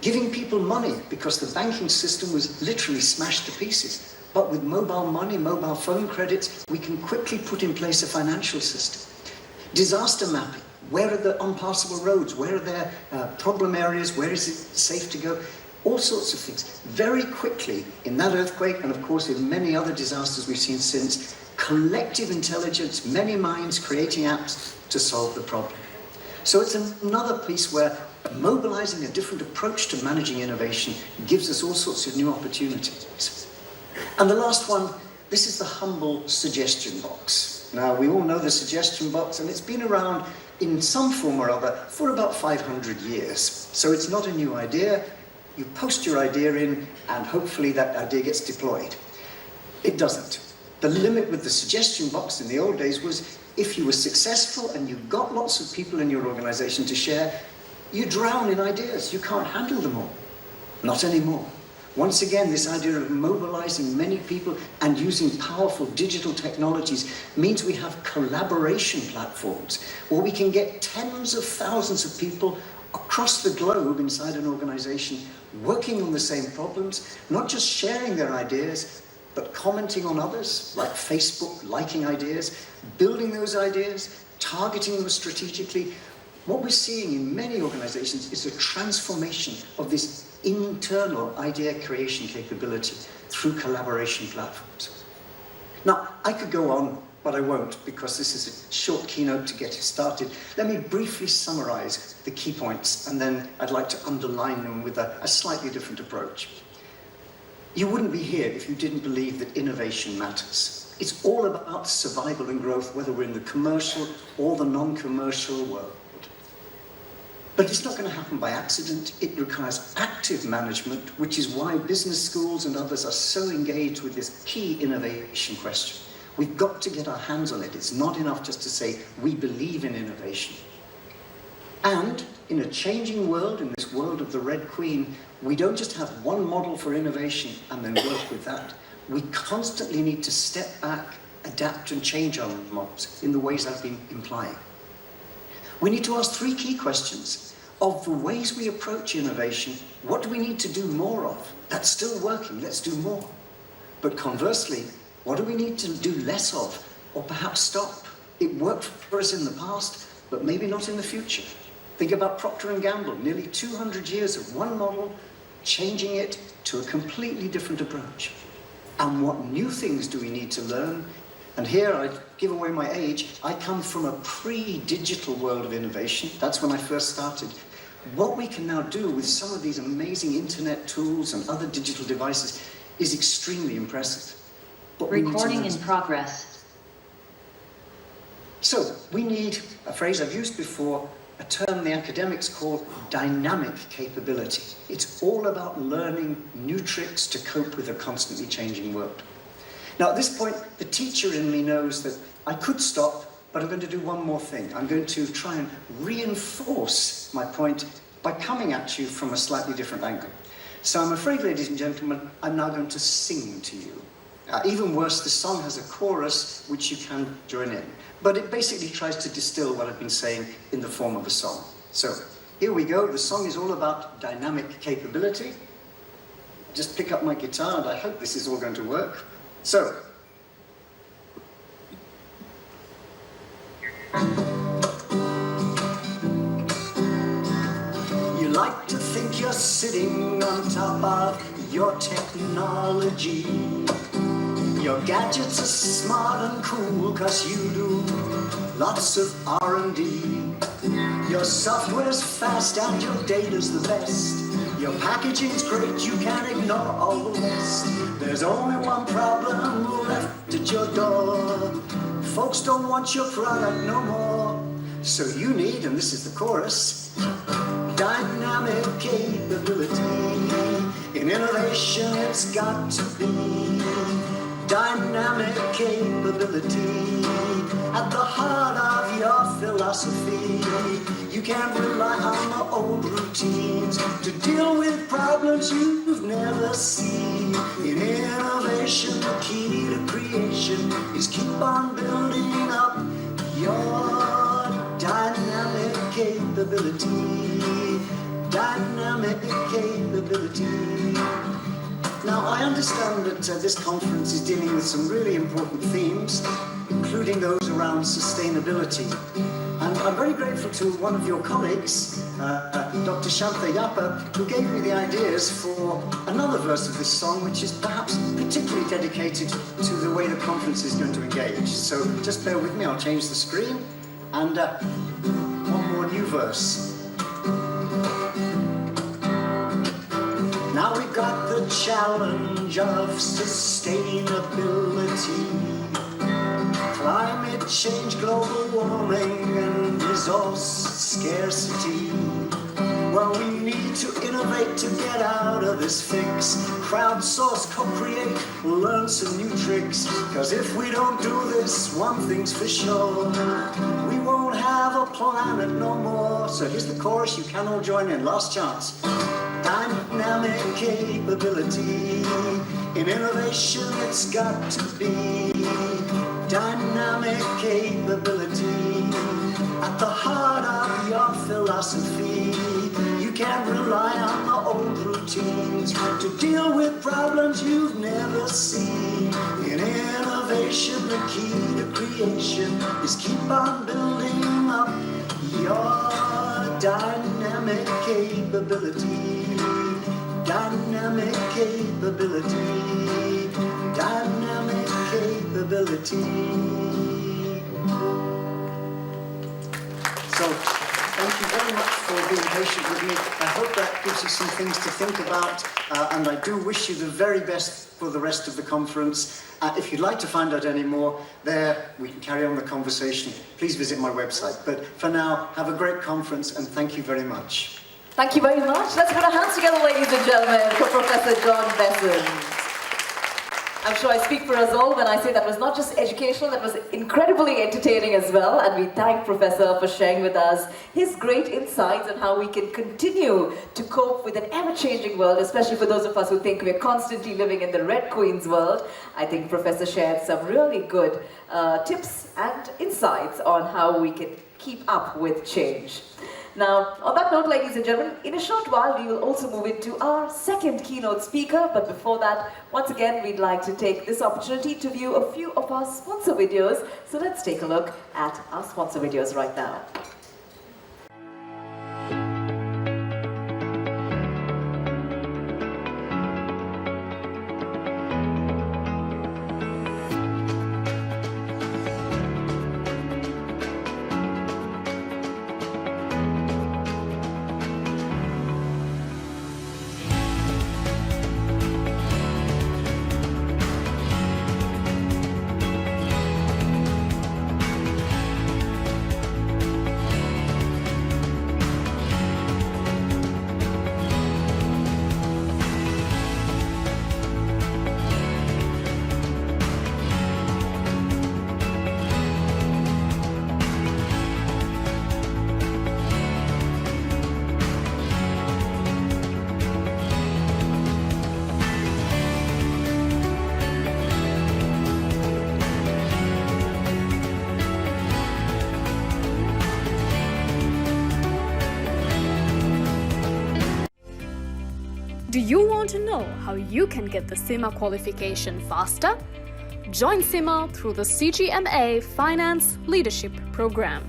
Giving people money, because the banking system was literally smashed to pieces. But with mobile money, mobile phone credits, we can quickly put in place a financial system. Disaster mapping. Where are the unpassable roads? Where are there problem areas? Where is it safe to go? All sorts of things. Very quickly, in that earthquake, and of course in many other disasters we've seen since, collective intelligence, many minds creating apps to solve the problem. So it's another piece where mobilizing a different approach to managing innovation gives us all sorts of new opportunities. And the last one, this is the humble suggestion box. Now, we all know the suggestion box, and it's been around in some form or other for about 500 years. So it's not a new idea. You post your idea in, and hopefully that idea gets deployed. It doesn't. The limit with the suggestion box in the old days was if you were successful and you got lots of people in your organization to share, you drown in ideas. You can't handle them all. Not anymore. Once again, this idea of mobilizing many people and using powerful digital technologies means we have collaboration platforms where we can get tens of thousands of people across the globe inside an organization working on the same problems, not just sharing their ideas, but commenting on others, like Facebook, liking ideas, building those ideas, targeting them strategically. What we're seeing in many organizations is a transformation of this internal idea creation capability through collaboration platforms. Now, I could go on, but I won't, because this is a short keynote to get us started. Let me briefly summarize the key points, and then I'd like to underline them with a slightly different approach. You wouldn't be here if you didn't believe that innovation matters. It's all about survival and growth, whether we're in the commercial or the non-commercial world. But it's not going to happen by accident. It requires active management, which is why business schools and others are so engaged with this key innovation question. We've got to get our hands on it. It's not enough just to say, we believe in innovation. And in a changing world, in this world of the Red Queen, we don't just have one model for innovation and then work with that. We constantly need to step back, adapt and change our models in the ways I've been implying. We need to ask three key questions. Of the ways we approach innovation, what do we need to do more of? That's still working, let's do more. But conversely, what do we need to do less of, or perhaps stop? It worked for us in the past, but maybe not in the future. Think about Procter & Gamble, nearly 200 years of one model, changing it to a completely different approach. And what new things do we need to learn? And here, I give away my age, I come from a pre-digital world of innovation. That's when I first started. What we can now do with some of these amazing internet tools and other digital devices is extremely impressive. But Recording in progress. So, we need a phrase I've used before, a term the academics call dynamic capability. It's all about learning new tricks to cope with a constantly changing world. Now, at this point, the teacher in me knows that I could stop, but I'm going to do one more thing. I'm going to try and reinforce my point by coming at you from a slightly different angle. So I'm afraid, ladies and gentlemen, I'm now going to sing to you. Even worse, the song has a chorus which you can join in. But it basically tries to distill what I've been saying in the form of a song. So here we go. The song is all about dynamic capability. Just pick up my guitar, and I hope this is all going to work. So, you like to think you're sitting on top of your technology. Your gadgets are smart and cool, 'cause you do lots of R&D. Your software's fast and your data's the best. Your packaging's great, you can't ignore all the rest. There's only one problem left at your door. Folks don't want your product no more. So you need, and this is the chorus, dynamic capability. In innovation, it's got to be dynamic capability at the heart of your philosophy. You can't rely on the old routines to deal with problems you've never seen. In innovation, the key to creation is keep on building up your dynamic capability. Dynamic capability. Now, I understand that this conference is dealing with some really important themes, including those around sustainability. And I'm very grateful to one of your colleagues, Dr. Shantha Yapa, who gave me the ideas for another verse of this song, which is perhaps particularly dedicated to the way the conference is going to engage. So just bear with me, I'll change the screen. And one more new verse. Now we've got the challenge of sustainability, climate change, global warming, and resource scarcity. Well, we need to innovate to get out of this fix. Crowdsource, co-create, learn some new tricks. 'Cause if we don't do this, one thing's for sure, we won't have a planet no more. So here's the chorus, you can all join in, last chance. Dynamic capability. In innovation, it's got to be dynamic capability at the heart of your philosophy. You can't rely on the old routines to deal with problems you've never seen. In innovation, the key to creation is keep on building up your dynamic capability. Dynamic capability. Dynamic capability. So, thank you very much for being patient with me. I hope that gives you some things to think about, and I do wish you the very best for the rest of the conference. If you'd like to find out any more, there we can carry on the conversation. Please visit my website. But for now, have a great conference, and thank you very much. Thank you very much. Let's put our hands together, ladies and gentlemen, for Professor John Bessant. I'm sure I speak for us all when I say that was not just educational, that was incredibly entertaining as well. And we thank Professor for sharing with us his great insights on how we can continue to cope with an ever-changing world, especially for those of us who think we're constantly living in the Red Queen's world. I think Professor shared some really good tips and insights on how we can keep up with change. Now, on that note, ladies and gentlemen, in a short while, we will also move into our second keynote speaker. But before that, once again, we'd like to take this opportunity to view a few of our sponsor videos. So let's take a look at our sponsor videos right now. Do you want to know how you can get the CIMA qualification faster? Join CIMA through the CGMA Finance Leadership Program,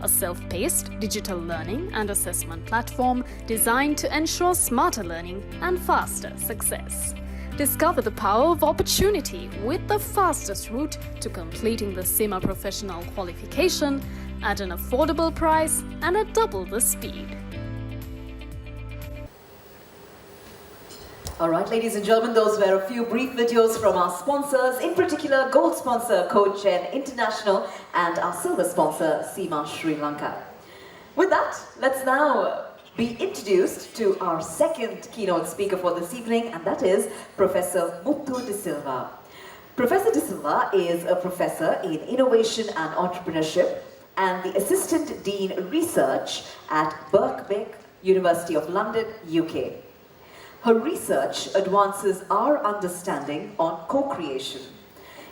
a self-paced digital learning and assessment platform designed to ensure smarter learning and faster success. Discover the power of opportunity with the fastest route to completing the CIMA professional qualification at an affordable price and at double the speed. All right, ladies and gentlemen, those were a few brief videos from our sponsors, in particular gold sponsor Coach Chen International and our silver sponsor CIMA Sri Lanka. With that, let's now be introduced to our second keynote speaker for this evening, and that is Professor Muthu De Silva. Professor De Silva is a professor in innovation and entrepreneurship and the Assistant Dean Research at Birkbeck, University of London, UK. Her research advances our understanding on co-creation.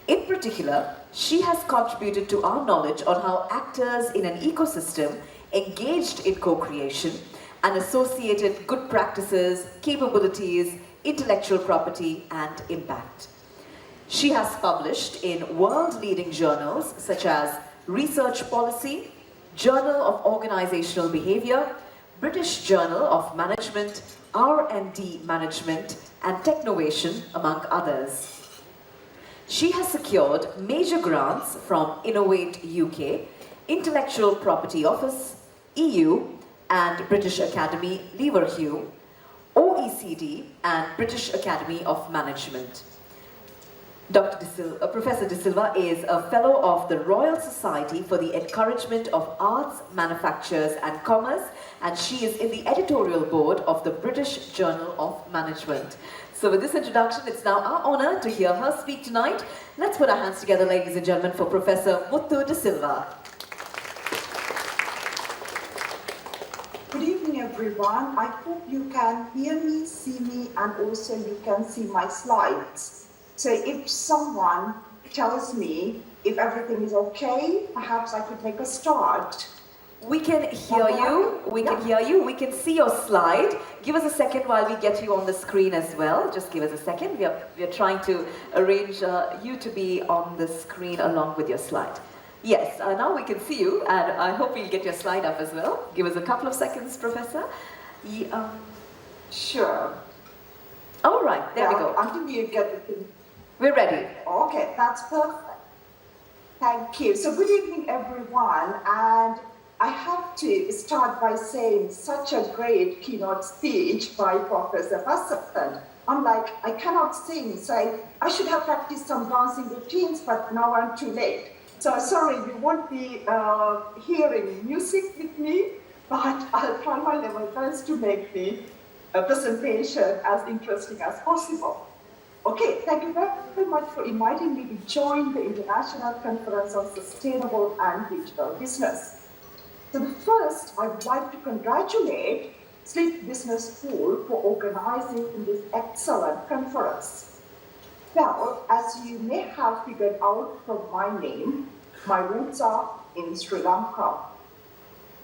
In particular, she has contributed to our knowledge on how actors in an ecosystem engaged in co-creation and associated good practices, capabilities, intellectual property, and impact. She has published in world-leading journals such as Research Policy, Journal of Organizational Behavior, British Journal of Management, R&D Management, and Technovation, among others. She has secured major grants from Innovate UK, Intellectual Property Office, EU, and British Academy Leverhulme, OECD, and British Academy of Management. Professor De Silva is a Fellow of the Royal Society for the Encouragement of Arts, Manufactures and Commerce, and she is in the editorial board of the British Journal of Management. So with this introduction, it's now our honor to hear her speak tonight. Let's put our hands together, ladies and gentlemen, for Professor Muthu De Silva. Good evening, everyone. I hope you can hear me, see me, and also you can see my slides. So if someone tells me if everything is okay, perhaps I could make a start. We can hear you. We can hear you. We can see your slide. Give us a second while we get you on the screen as well. Just give us a second. We are trying to arrange you to be on the screen along with your slide. Yes, now we can see you, and I hope we'll get your slide up as well. Give us a couple of seconds, Professor. Sure. All right, there we go. Until you get the thing. We're ready. Okay, that's perfect. Thank you. So good evening, everyone. And I have to start by saying such a great keynote speech by Professor Hassan. I'm like, I cannot sing, so I should have practiced some dancing routines, but now I'm too late. So sorry, you won't be hearing music with me, but I'll try my level best to make the presentation as interesting as possible. Okay, thank you very much for inviting me to join the International Conference on Sustainable and Digital Business. So first, I would like to congratulate Sleep Business School for organizing this excellent conference. Well, as you may have figured out from my name, my roots are in Sri Lanka.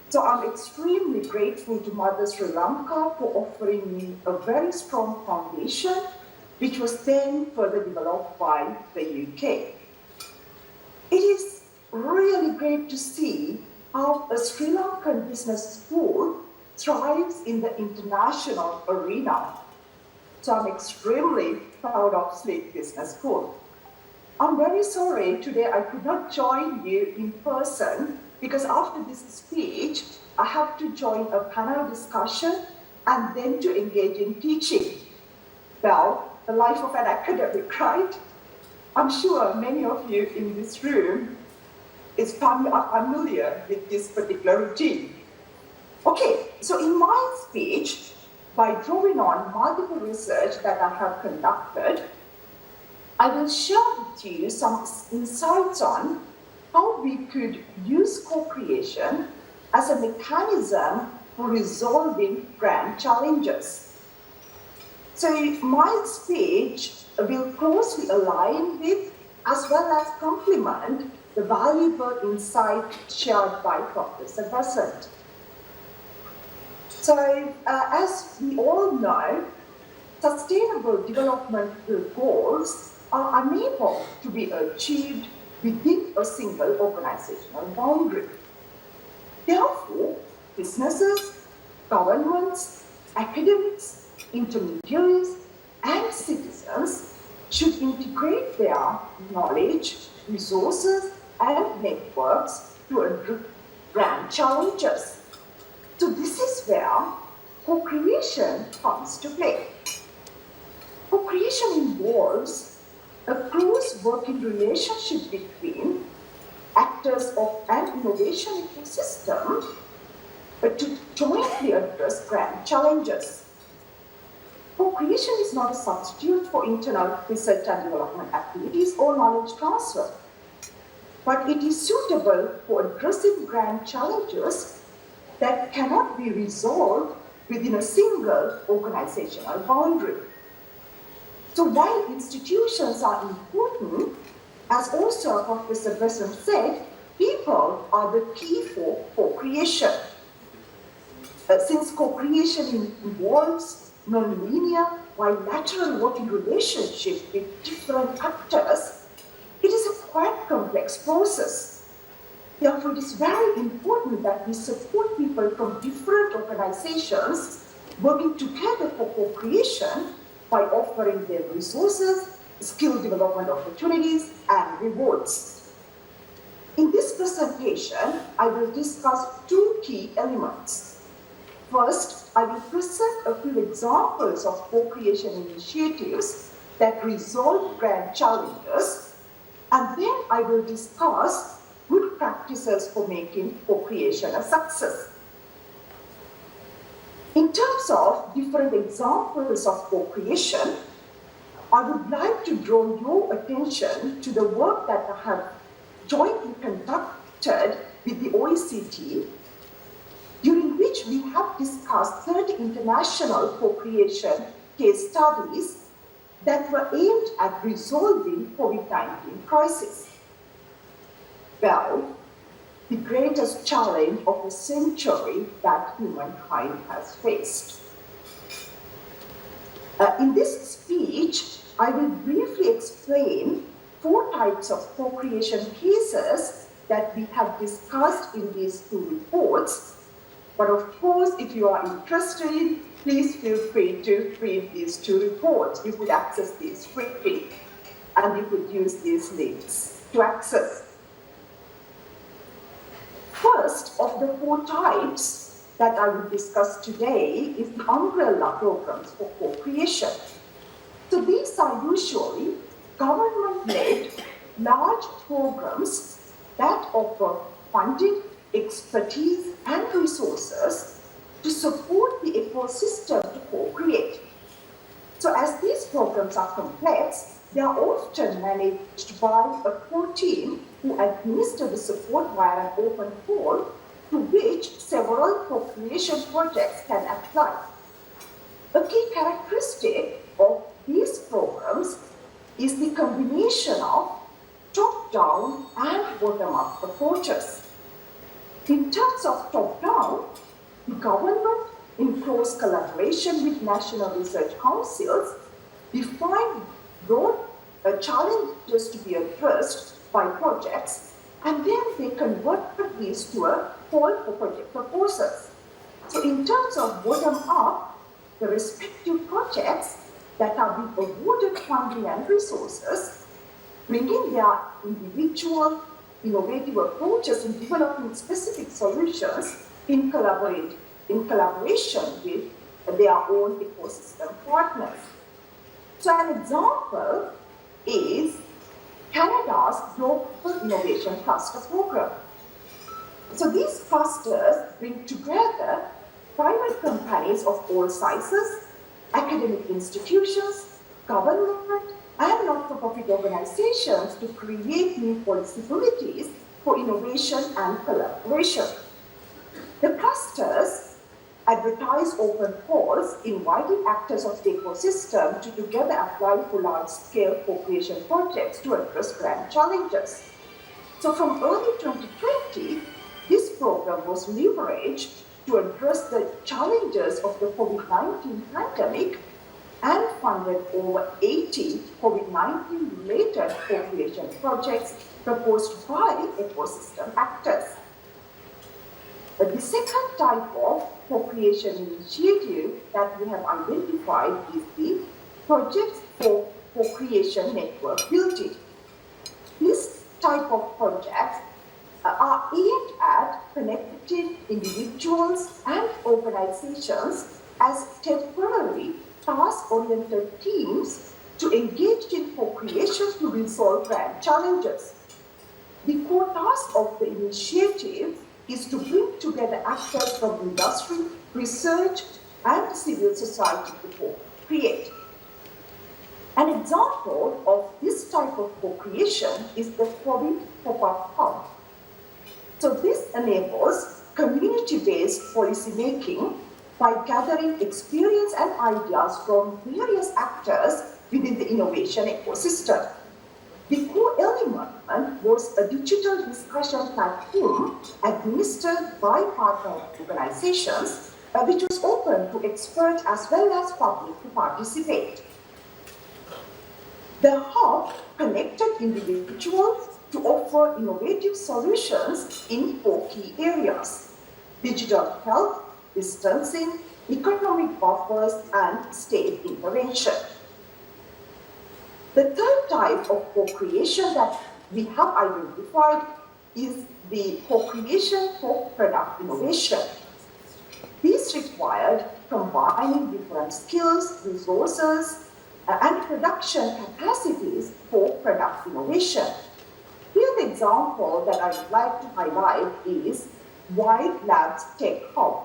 So I'm extremely grateful to Mother Sri Lanka for offering me a very strong foundation, which was then further developed by the UK. It is really great to see how a Sri Lankan business school thrives in the international arena. So I'm extremely proud of Sleep Business School. I'm very sorry today I could not join you in person because after this speech, I have to join a panel discussion and then to engage in teaching. Well, the life of an academic, right? I'm sure many of you in this room is familiar with this particular routine. Okay, so in my speech, by drawing on multiple research that I have conducted, I will share with you some insights on how we could use co-creation as a mechanism for resolving grand challenges. So my speech will closely align with as well as complement the valuable insight shared by Professor Bassett. So as we all know, sustainable development goals are unable to be achieved within a single organizational boundary. Therefore, businesses, governments, academics, intermediaries, and citizens should integrate their knowledge, resources, and networks to address grand challenges. So this is where co-creation comes to play. Co-creation involves a close working relationship between actors of an innovation ecosystem to jointly address grand challenges. Co-creation is not a substitute for internal research and development activities or knowledge transfer, but it is suitable for addressing grand challenges that cannot be resolved within a single organizational boundary. So while institutions are important, as also Professor Besson said, people are the key for co-creation. Since co-creation involves non-linear, bilateral working relationship with different actors, it is a quite complex process. Therefore, it is very important that we support people from different organizations working together for co-creation by offering them resources, skill development opportunities, and rewards. In this presentation, I will discuss two key elements. First, I will present a few examples of co-creation initiatives that resolve grand challenges, and then I will discuss good practices for making co-creation a success. In terms of different examples of co-creation, I would like to draw your attention to the work that I have jointly conducted with the OECD, during which we have discussed 30 international co-creation case studies that were aimed at resolving COVID-19 crisis. Well, the greatest challenge of the century that humankind has faced. In this speech, I will briefly explain 4 types of co-creation cases that we have discussed in these 2 reports. But of course, if you are interested, please feel free to read these 2 reports. You could access these freely, and you could use these links to access. First of the 4 types that I will discuss today is the umbrella programs for co-creation. So these are usually government-led large programs that offer funding, expertise, and resources to support the ecosystem to co-create. So as these programs are complex, they are often managed by a core team who administer the support via an open call to which several co-creation projects can apply. A key characteristic of these programs is the combination of top-down and bottom-up approaches. In terms of top-down, the government, in close collaboration with national research councils, define broad challenges to be addressed by projects, and then they convert these to a call for project proposals. So in terms of bottom-up, the respective projects that are being awarded funding and resources, bringing their individual innovative approaches in developing specific solutions in collaboration with their own ecosystem partners. So an example is Canada's Global Innovation Cluster Program. So these clusters bring together private companies of all sizes, academic institutions, government, and not-for-profit organizations to create new possibilities for innovation and collaboration. The clusters advertise open calls inviting actors of the ecosystem to together apply for large-scale co-creation projects to address grand challenges. So from early 2020, this program was leveraged to address the challenges of the COVID-19 pandemic and funded over 80 COVID-19 related co-creation projects proposed by ecosystem actors. But the second type of co-creation initiative that we have identified is the projects for co-creation network building. This type of projects are aimed at connecting individuals and organizations as temporary task-oriented teams to engage in co-creation to resolve grand challenges. The core task of the initiative is to bring together actors from industry, research, and civil society to co-create. An example of this type of co-creation is the COVID Pop-Up Hub. So this enables community-based policymaking by gathering experience and ideas from various actors within the innovation ecosystem. The core element was a digital discussion platform administered by partner organizations, which was open to experts as well as public to participate. The hub connected individuals to offer innovative solutions in 4 key areas: digital health, distancing, economic offers, and state intervention. The third type of co-creation that we have identified is the co-creation for product innovation. This required combining different skills, resources, and production capacities for product innovation. Here, the example that I would like to highlight is Wild Labs Tech Hub.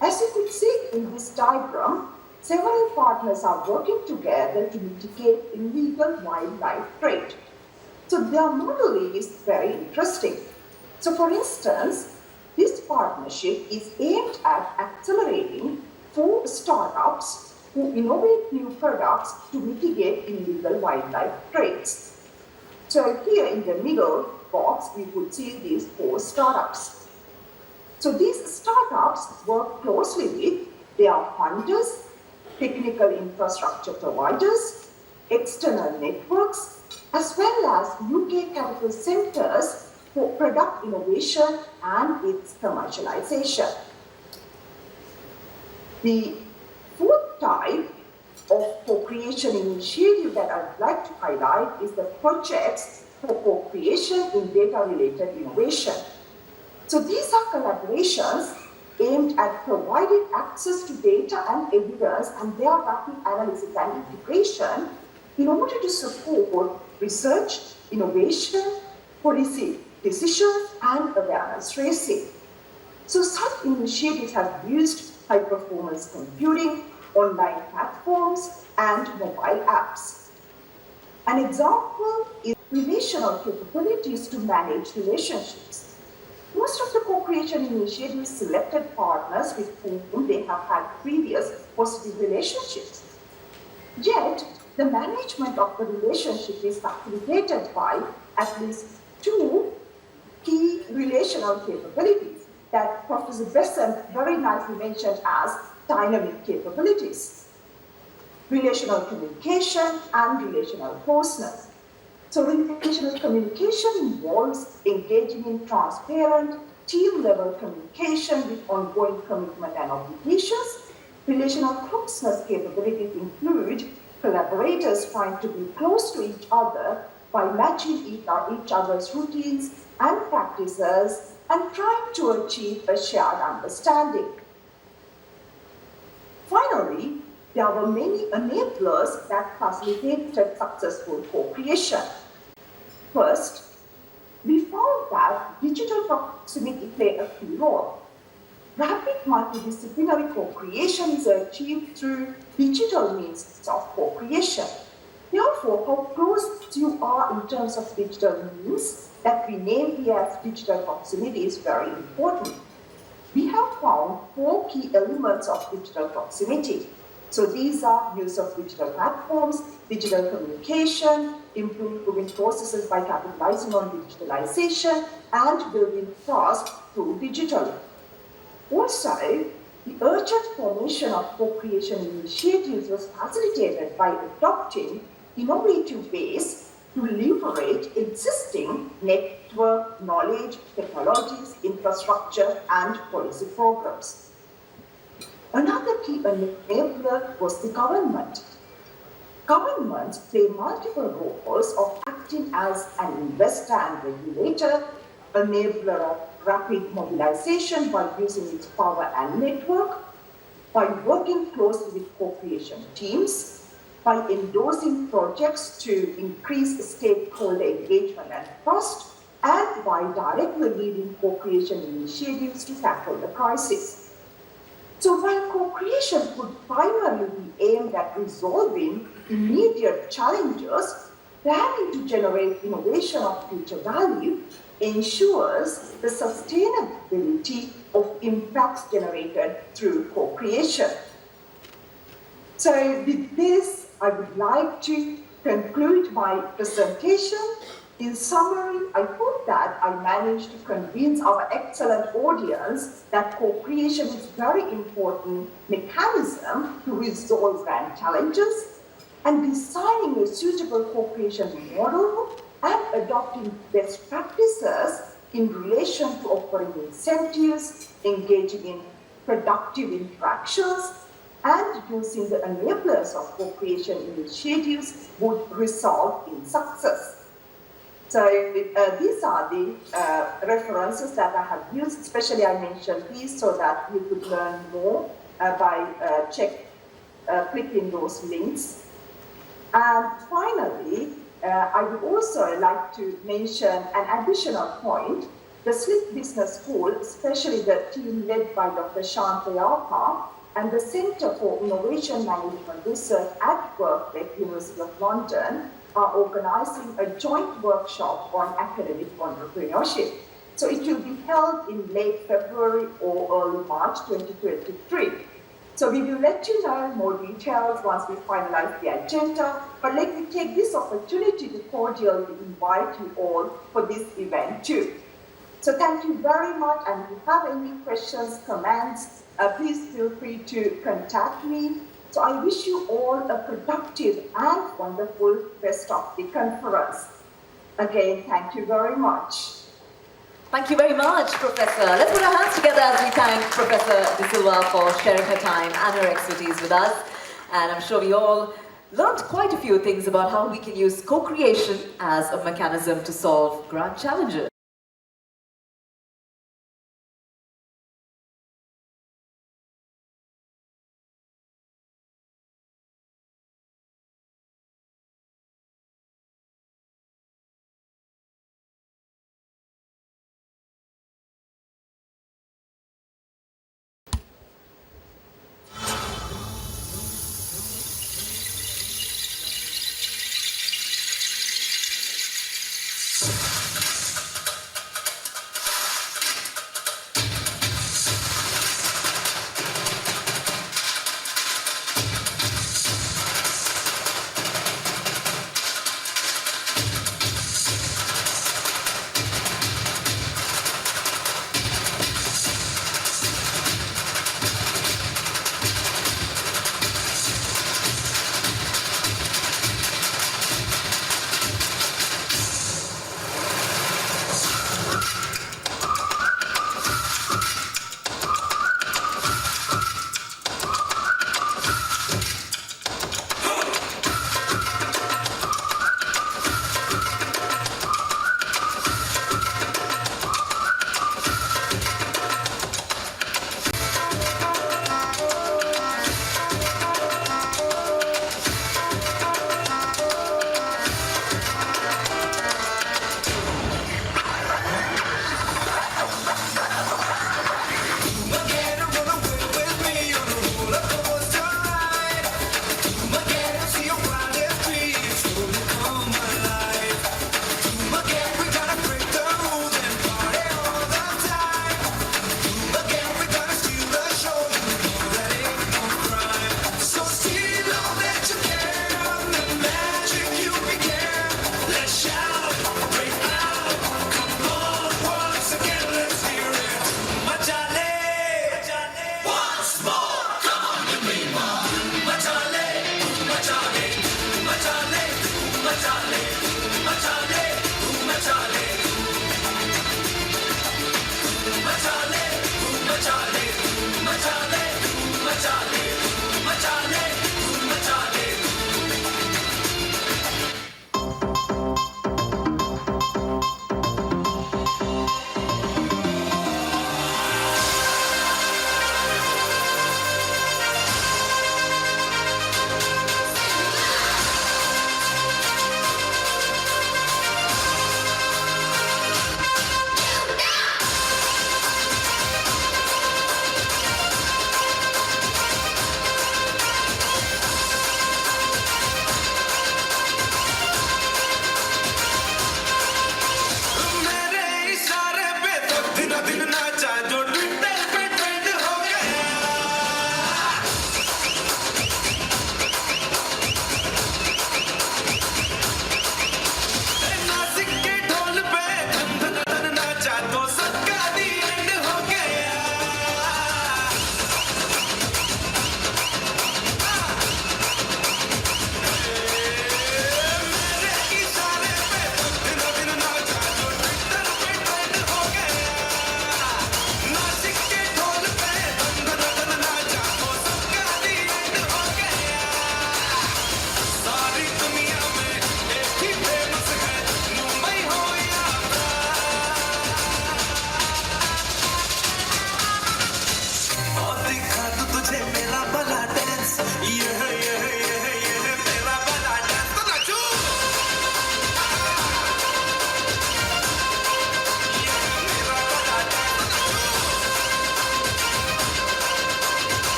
As you could see in this diagram, several partners are working together to mitigate illegal wildlife trade. So their model is very interesting. So for instance, this partnership is aimed at accelerating 4 startups who innovate new products to mitigate illegal wildlife trades. So here in the middle box, we could see these 4 startups. So these startups work closely with their funders, technical infrastructure providers, external networks, as well as UK capital centers for product innovation and its commercialization. The fourth type of co-creation initiative that I would like to highlight is the projects for co-creation in data-related innovation. So these are collaborations aimed at providing access to data and evidence and their rapid analysis and integration in order to support research, innovation, policy decisions, and awareness raising. So such initiatives have used high-performance computing, online platforms, and mobile apps. An example is relational capabilities to manage relationships. Most of the co-creation initiatives selected partners with whom they have had previous positive relationships. Yet, the management of the relationship is facilitated by at least 2 key relational capabilities that Professor Besant very nicely mentioned as dynamic capabilities: relational communication and relational closeness. So relational communication involves engaging in transparent, team-level communication with ongoing commitment and obligations. Relational closeness capabilities include collaborators trying to be close to each other by matching each other's routines and practices and trying to achieve a shared understanding. Finally, there were many enablers that facilitated successful co-creation. First, we found that digital proximity played a key role. Rapid multidisciplinary co-creation is achieved through digital means of co-creation. Therefore, how close you are in terms of digital means that we name here as digital proximity is very important. We have found 4 key elements of digital proximity. So these are use of digital platforms, digital communication, improving processes by capitalizing on digitalization, and building trust through digital. Also, The urgent formation of co-creation initiatives was facilitated by adopting innovative ways to leverage existing network knowledge, technologies, infrastructure, and policy programs. Another key enabler was the government. Governments play multiple roles of acting as an investor and regulator, enabler of rapid mobilization by using its power and network, by working closely with co-creation teams, by endorsing projects to increase stakeholder engagement and trust, and by directly leading co-creation initiatives to tackle the crisis. So while co-creation would primarily be aimed at resolving immediate challenges, planning to generate innovation of future value ensures the sustainability of impacts generated through co-creation. So with this, I would like to conclude my presentation. In summary, I hope that I managed to convince our excellent audience that co-creation is a very important mechanism to resolve grand challenges, and designing a suitable co-creation model and adopting best practices in relation to offering incentives, engaging in productive interactions, and using the enablers of co-creation initiatives would result in success. So these are the references that I have used, especially I mentioned these so that you could learn more by clicking those links. And finally, I would also like to mention an additional point. The SLIP Business School, especially the team led by Dr. Shantayapa, and the Center for Innovation Management Research at Berkeley, University of London, are organizing a joint workshop on academic entrepreneurship. So it will be held in late February or early March 2023. So we will let you know more details once we finalize the agenda, but let me take this opportunity to cordially invite you all for this event too. So thank you very much, and if you have any questions, comments, please feel free to contact me. So I wish you all a productive and wonderful rest of the conference. Again, thank you very much. Thank you very much, Professor. Let's put our hands together as we thank Professor De Silva for sharing her time and her expertise with us. And I'm sure we all learned quite a few things about how we can use co-creation as a mechanism to solve grand challenges.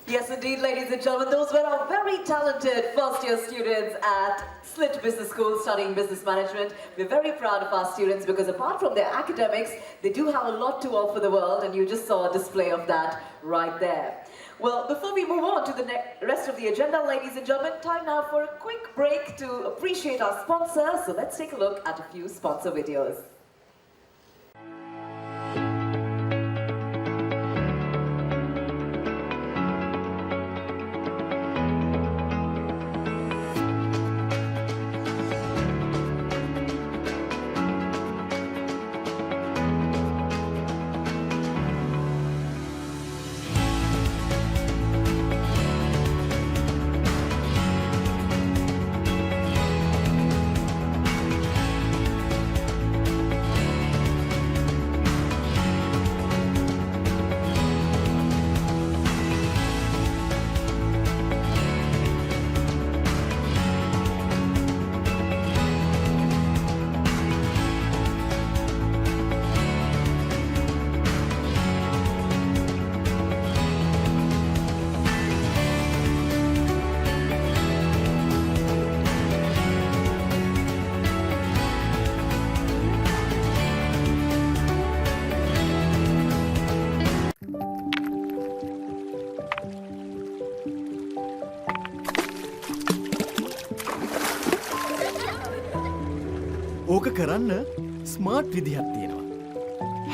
Yes, indeed, ladies and gentlemen, those were our very talented first-year students at Slit Business School studying business management. We're very proud of our students because apart from their academics, they do have a lot to offer the world, and you just saw a display of that right there. Well, before we move on to the rest of the agenda, ladies and gentlemen, time now for a quick break to appreciate our sponsors. So let's take a look at a few sponsor videos. ඕක කරන්න smart විදිහක් තියෙනවා.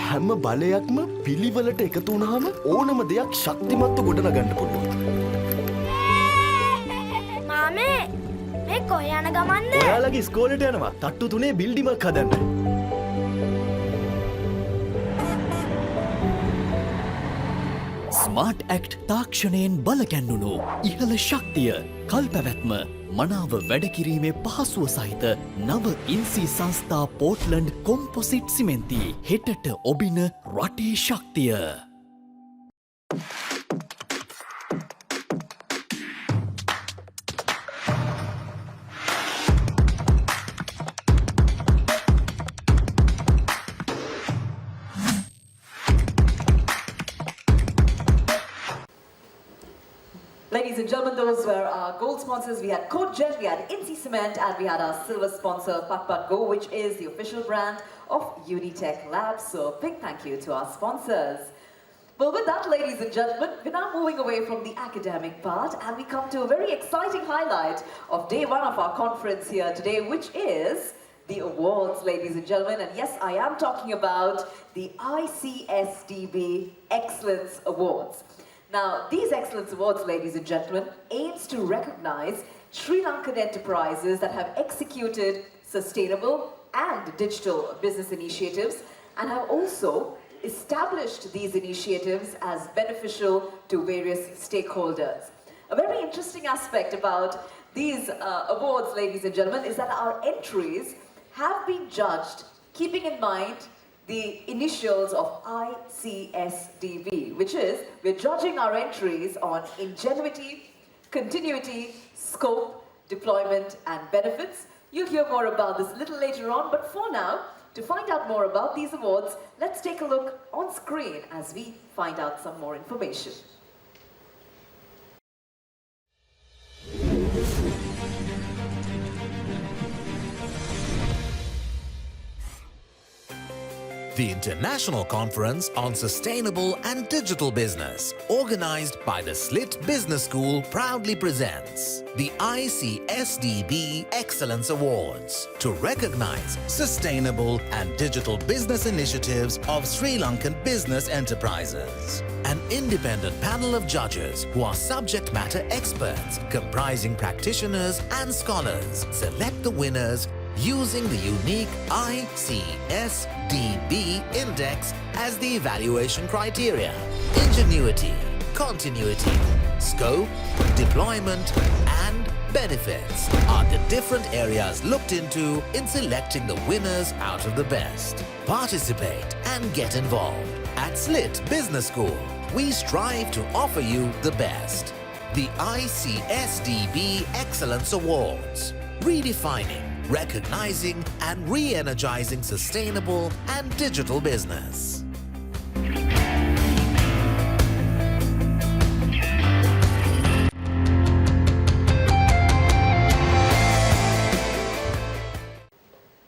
හැම බලයක්ම පිළිවෙලට එකතු වුණාම ඕනම දෙයක් ශක්තිමත්ව ගොඩනගන්න පුළුවන්. මාමේ මේ කොහේ යන ගමන්ද? ඔයාලගේ ඉස්කෝලේට යනවා. තට්ටු 3 බිල්ඩිමක් හදන්න. ස්මාර්ට් ඇක්ට් තාක්ෂණයෙන් බලගැන්වුණු ඉහළ ශක්තිය කල්පැවැත්ම මනාව වැඩකිරීමේ පහසුව සහිත නව ඉන්සී සංස්ථා පෝට්ලන්ඩ් කොම්පොසිට් සිමෙන්ති හෙටට ඔබින රටේ ශක්තිය. Ladies ladies and gentlemen, those were our gold sponsors. We had Coatjet, we had Inci Cement, and we had our silver sponsor, Pat Go, which is the official brand of Unitech Labs. So a big thank you to our sponsors. Well, with that, ladies and gentlemen, we're now moving away from the academic part, and we come to a very exciting highlight of day one of our conference here today, which is the awards, ladies and gentlemen. And yes, I am talking about the Icsdb Excellence Awards. Now, these Excellence Awards, ladies and gentlemen, aims to recognize Sri Lankan enterprises that have executed sustainable and digital business initiatives and have also established these initiatives as beneficial to various stakeholders. A very interesting aspect about these awards, ladies and gentlemen, is that our entries have been judged keeping in mind the initials of Icsdb, which is, we're judging our entries on ingenuity, continuity, scope, deployment, and benefits. You'll hear more about this a little later on, but for now, to find out more about these awards, let's take a look on screen as we find out some more information. The International Conference on Sustainable and Digital Business, organized by the SLIT Business School, proudly presents the Icsdb Excellence Awards to recognize sustainable and digital business initiatives of Sri Lankan business enterprises. An independent panel of judges who are subject matter experts, comprising practitioners and scholars, select the winners using the unique Icsdb index as the evaluation criteria. Ingenuity, continuity, scope, deployment, and benefits are the different areas looked into in selecting the winners out of the best. Participate and get involved. At SLIT Business School, we strive to offer you the best. The Icsdb Excellence Awards, redefining, recognizing and re-energizing sustainable and digital business.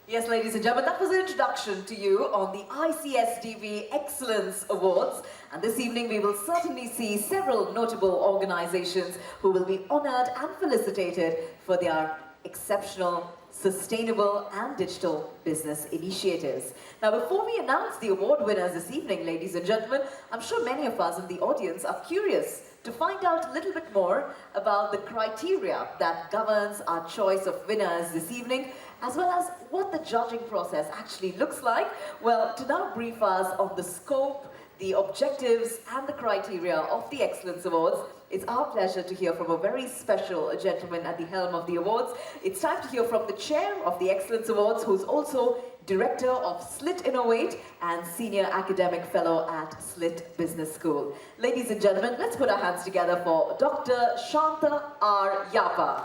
Yes, ladies and gentlemen, that was an introduction to you on the Icsdb Excellence Awards. And this evening we will certainly see several notable organizations who will be honored and felicitated for their exceptional, sustainable and digital business initiatives. Now, before we announce the award winners this evening, ladies and gentlemen, I'm sure many of us in the audience are curious to find out a little bit more about the criteria that governs our choice of winners this evening, as well as what the judging process actually looks like. Well, to now brief us on the scope, the objectives and the criteria of the Excellence Awards, it's our pleasure to hear from a very special gentleman at the helm of the awards. It's time to hear from the chair of the Excellence Awards, who's also director of SLIT Innovate and senior academic fellow at SLIT Business School. Ladies and gentlemen, let's put our hands together for Dr. Shanta R. Yapa.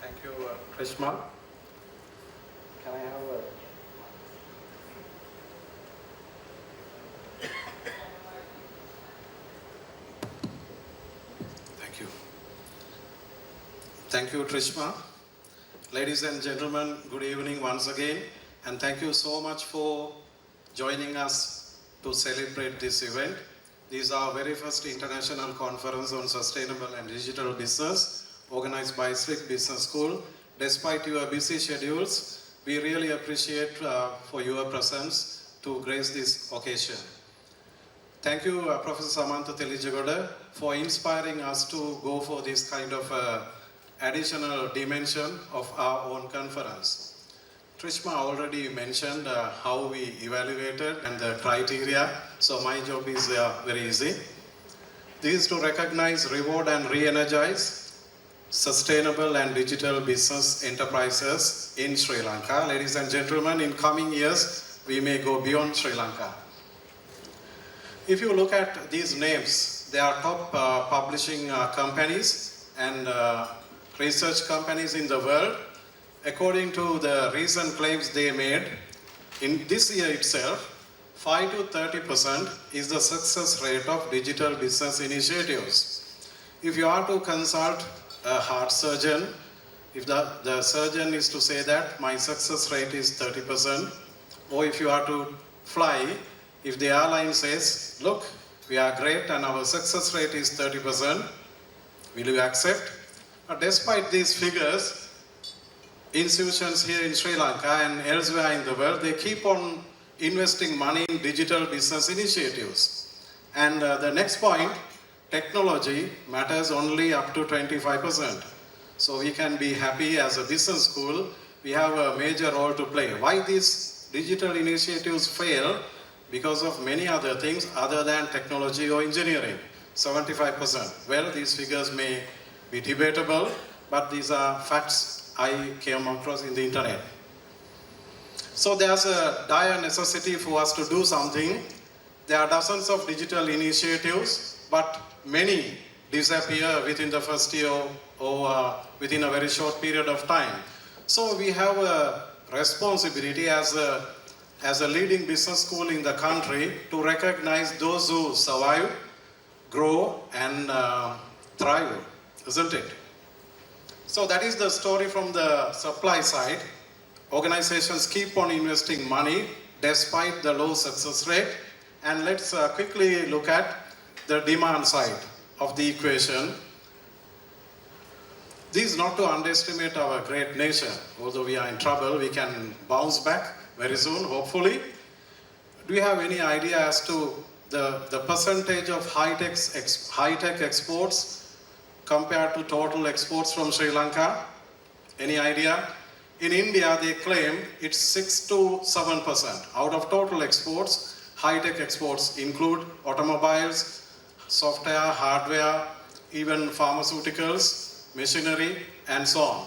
Thank you, Krishma. Can I have a... Thank you. Thank you, Trishma. Ladies and gentlemen, good evening once again, and thank you so much for joining us to celebrate this event. This is our very first international conference on sustainable and digital business, organized by SLIT Business School. Despite your busy schedules, we really appreciate for your presence to grace this occasion. Thank you, Professor Samantha Telijagoda, for inspiring us to go for this kind of additional dimension of our own conference. Trishma already mentioned how we evaluated and the criteria, so my job is very easy. This is to recognize, reward and re-energize sustainable and digital business enterprises in Sri Lanka. Ladies and gentlemen, in coming years, we may go beyond Sri Lanka. If you look at these names, they are top publishing companies and research companies in the world. According to the recent claims they made, in this year itself, 5 to 30% is the success rate of digital business initiatives. If you are to consult a heart surgeon, if the surgeon is to say that my success rate is 30%, or if you are to fly, if the airline says, look, we are great and our success rate is 30%, will you accept? Despite these figures, institutions here in Sri Lanka and elsewhere in the world, they keep on investing money in digital business initiatives. And the next point, technology matters only up to 25%. So we can be happy as a business school, we have a major role to play. Why these digital initiatives fail? Because of many other things other than technology or engineering. 75%. Well, these figures may be debatable, but these are facts I came across in the internet. So there's a dire necessity for us to do something. There are dozens of digital initiatives, but many disappear within the first year or within a very short period of time. So we have a responsibility as a leading business school in the country to recognize those who survive, grow and thrive, isn't it? So that is the story from the supply side. Organizations keep on investing money despite the low success rate. And let's quickly look at the demand side of the equation. This is not to underestimate our great nation. Although we are in trouble, we can bounce back very soon, hopefully. Do you have any idea as to the percentage of high-tech exports compared to total exports from Sri Lanka? Any idea? In India, they claim it's 6 to 7%. Out of total exports, high-tech exports include automobiles, software, hardware, even pharmaceuticals, machinery, and so on.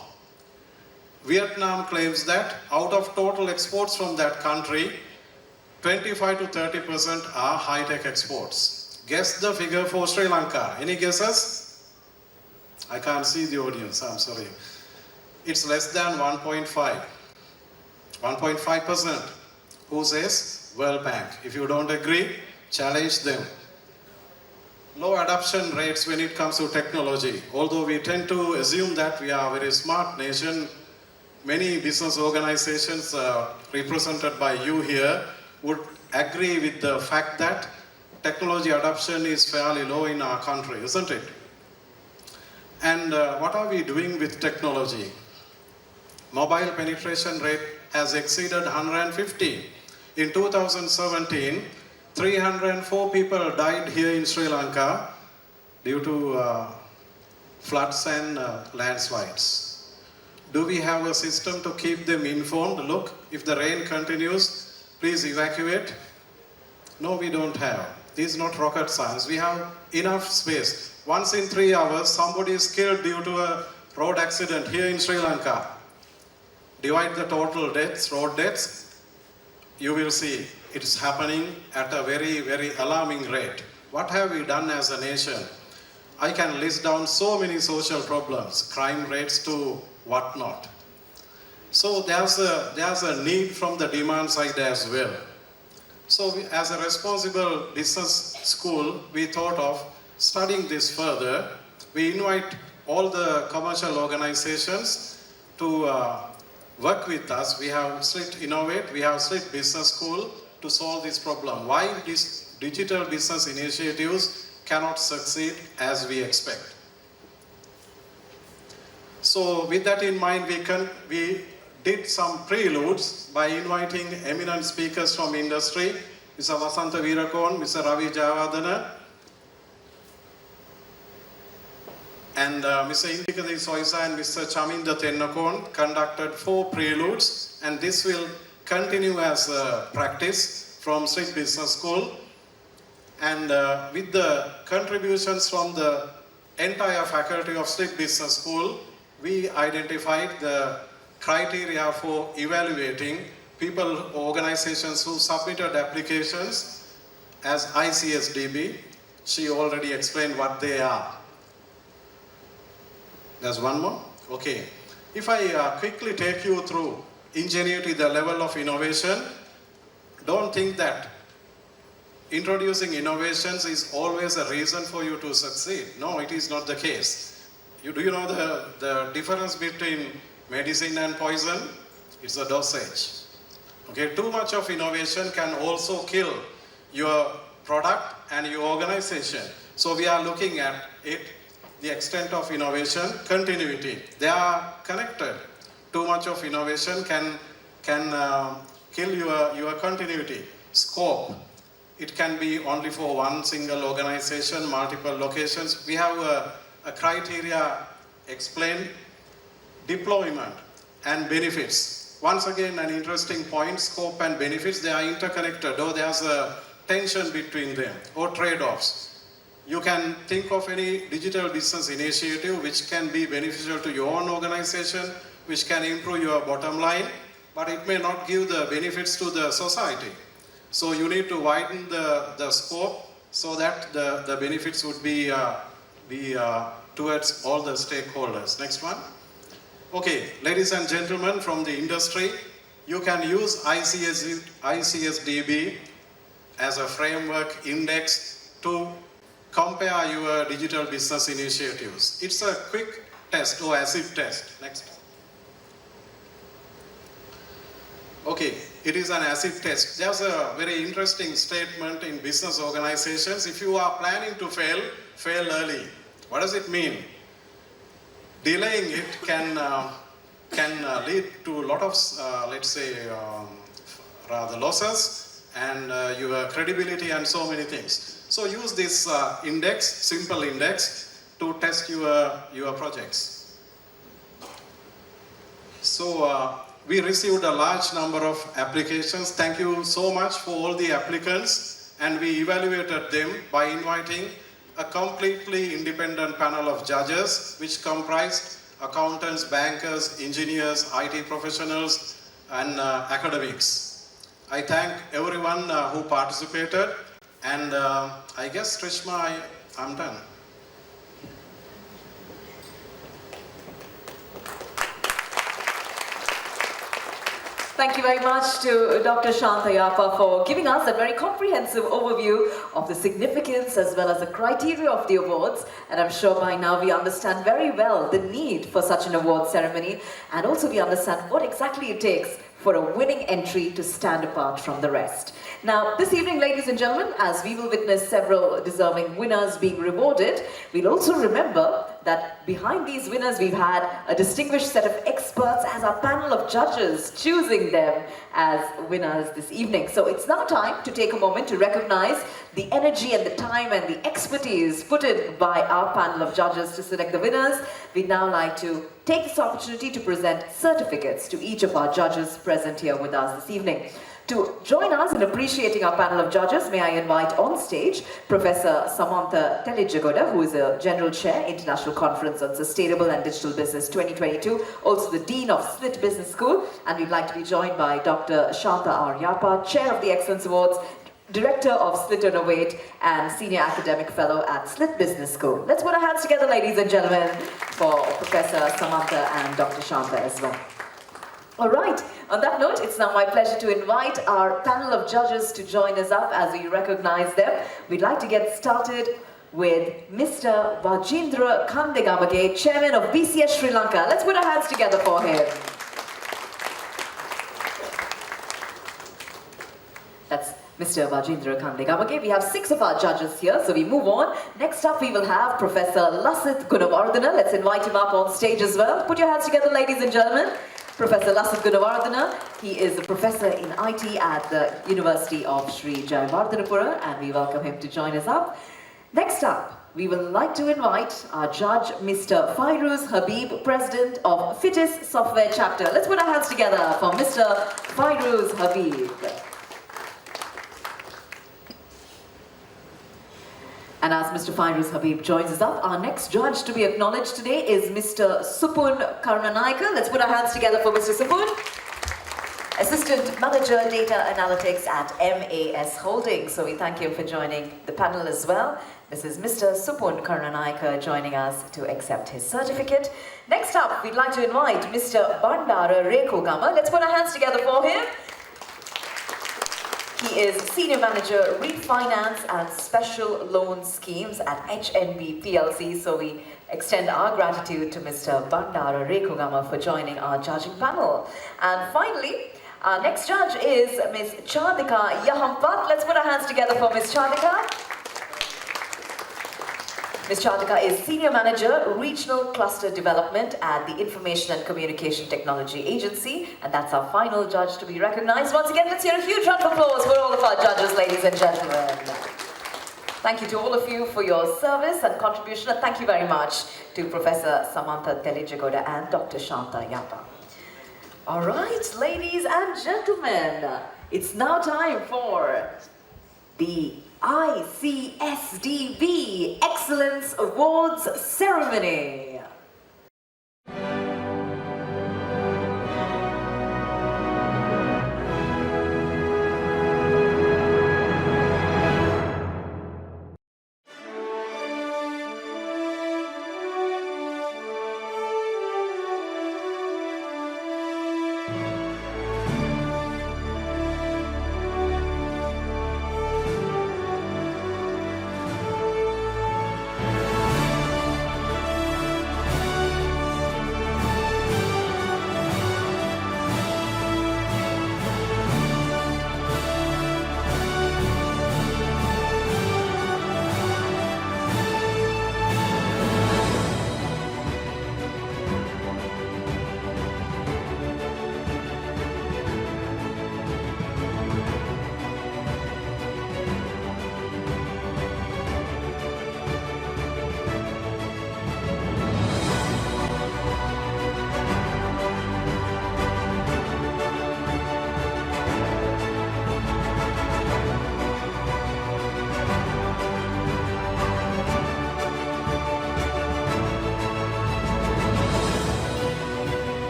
Vietnam claims that out of total exports from that country, 25 to 30% are high-tech exports. Guess the figure for Sri Lanka. Any guesses? I can't see the audience, I'm sorry. It's less than 1.5. 1.5%. Who says? World Bank. If you don't agree, challenge them. Low adoption rates when it comes to technology. Although we tend to assume that we are a very smart nation, many business organizations represented by you here would agree with the fact that technology adoption is fairly low in our country, isn't it? And what are we doing with technology? Mobile penetration rate has exceeded 150. In 2017, 304 people died here in Sri Lanka due to floods and landslides. Do we have a system to keep them informed? Look, if the rain continues, please evacuate. No, we don't have. This is not rocket science. We have enough space. Once in 3 hours, somebody is killed due to a road accident here in Sri Lanka. Divide the total deaths, road deaths, you will see it's happening at a very, very alarming rate. What have we done as a nation? I can list down so many social problems, crime rates to whatnot. So there's a need from the demand side as well. So as a responsible business school, we thought of studying this further. We invite all the commercial organizations to work with us. We have Slit Innovate, we have Slit Business School to solve this problem. Why these digital business initiatives cannot succeed as we expect. So with that in mind, we did some preludes by inviting eminent speakers from industry, Mr. Vasantha Veerakon, Mr. Ravi Jayawardena, and Mr. Indikadi Soisa and Mr. Chaminda Tennakon conducted 4 preludes, and this will continue as a practice from Sri Business School. And with the contributions from the entire faculty of Sri Business School, we identified the criteria for evaluating people, organizations who submitted applications as Icsdb. She already explained what they are. There's one more? Okay. If I quickly take you through ingenuity, the level of innovation, don't think that introducing innovations is always a reason for you to succeed. No, it is not the case. Do you know the difference between medicine and poison? It's the dosage. Okay, too much of innovation can also kill your product and your organization. So we are looking at it, the extent of innovation, continuity. They are connected. Too much of innovation can kill your continuity. Scope. It can be only for one single organization, multiple locations. We have a criteria explained. Deployment and benefits. Once again, an interesting point, scope and benefits, they are interconnected, or there's a tension between them, or trade-offs. You can think of any digital business initiative which can be beneficial to your own organization, which can improve your bottom line, but it may not give the benefits to the society. So you need to widen the scope so that the benefits would be towards all the stakeholders. Next one. Okay, ladies and gentlemen from the industry, you can use Icsdb as a framework index to compare your digital business initiatives. It's a quick test or acid test. Next. Okay, it is an acid test. There's a very interesting statement in business organizations. If you are planning to fail early. What does it mean? Delaying it can lead to a lot of, let's say, rather losses and your credibility and so many things. So use this index, simple index, to test your projects. So we received a large number of applications. Thank you so much for all the applicants, and we evaluated them by inviting a completely independent panel of judges, which comprised accountants, bankers, engineers, IT professionals, and academics. I thank everyone who participated, and I guess, Trishma, I'm done. Thank you very much to Dr. Shanta Yapa for giving us a very comprehensive overview of the significance as well as the criteria of the awards. And I'm sure by now we understand very well the need for such an award ceremony, and also we understand what exactly it takes for a winning entry to stand apart from the rest. Now, this evening, ladies and gentlemen, as we will witness several deserving winners being rewarded, we'll also remember that behind these winners, we've had a distinguished set of experts as our panel of judges choosing them as winners this evening. So it's now time to take a moment to recognize the energy and the time and the expertise put in by our panel of judges to select the winners. We'd now like to take this opportunity to present certificates to each of our judges present here with us this evening. To join us in appreciating our panel of judges, may I invite on stage Professor Samantha Telijagoda, who is a General Chair, International Conference on Sustainable and Digital Business 2022, also the Dean of Slit Business School, and we'd like to be joined by Dr. Shanta R. Yapa, Chair of the Excellence Awards, Director of Slit Innovate, and Senior Academic Fellow at Slit Business School. Let's put our hands together, ladies and gentlemen, for Professor Samantha and Dr. Shanta as well. All right, on that note, it's now my pleasure to invite our panel of judges to join us up as we recognize them. We'd like to get started with Mr. Vajendra Kandegamage, Chairman of BCS Sri Lanka. Let's put our hands together for him. That's Mr. Vajendra Kandegamage. We have 6 of our judges here, so we move on. Next up, we will have Professor Lasith Gunawardena. Let's invite him up on stage as well. Put your hands together, ladies and gentlemen. Professor Lasith Gunawardena, he is a professor in IT at the University of Sri Jayawardhanapura, and we welcome him to join us up. Next up, we would like to invite our judge, Mr. Fairuz Habib, President of Fitis Software Chapter. Let's put our hands together for Mr. Fairuz Habib. And as Mr. Fairuz Habib joins us up, our next judge to be acknowledged today is Mr. Supun Karunanaika. Let's put our hands together for Mr. Supun. Assistant Manager Data Analytics at MAS Holdings. So we thank you for joining the panel as well. This is Mr. Supun Karunanaika joining us to accept his certificate. Next up, we'd like to invite Mr. Bandara Rekogama. Let's put our hands together for him. He is Senior Manager, Refinance and Special Loan Schemes at HNB PLC. So we extend our gratitude to Mr. Bandara Rekugama for joining our judging panel. And finally, our next judge is Ms. Chadika Yahampat. Let's put our hands together for Ms. Chadika. Ms. Chadika is Senior Manager, Regional Cluster Development at the Information and Communication Technology Agency. And that's our final judge to be recognized. Once again, let's hear a huge round of applause for all of our judges, ladies and gentlemen. Thank you to all of you for your service and contribution. And thank you very much to Professor Samantha Telijagoda and Dr. Shanta Yapa. All right, ladies and gentlemen, it's now time for the Icsdb Excellence Awards Ceremony.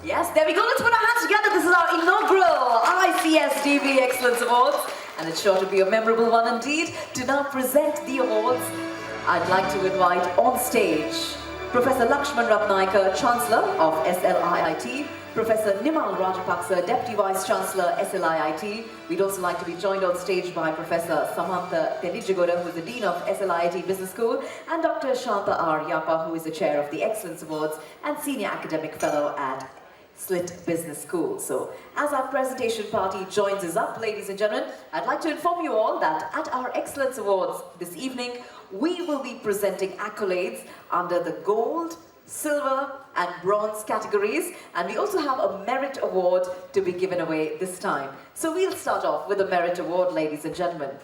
Yes, there we go. Let's put our hands together. This is our inaugural Icsdb Excellence Awards, and it's sure to be a memorable one indeed. To now present the awards, I'd like to invite on stage Professor Lakshman Ratnaika, Chancellor of SLIIT, Professor Nimal Rajapaksa, Deputy Vice Chancellor, SLIIT. We'd also like to be joined on stage by Professor Samantha Telijagoda, who is the Dean of SLIIT Business School, and Dr. Shanta R. Yapa, who is the Chair of the Excellence Awards and Senior Academic Fellow at Slit Business School. So, as our presentation party joins us up, ladies and gentlemen, I'd like to inform you all that at our Excellence Awards this evening, we will be presenting accolades under the gold, silver and bronze categories, and we also have a merit award to be given away this time. So we'll start off with the merit award, ladies and gentlemen.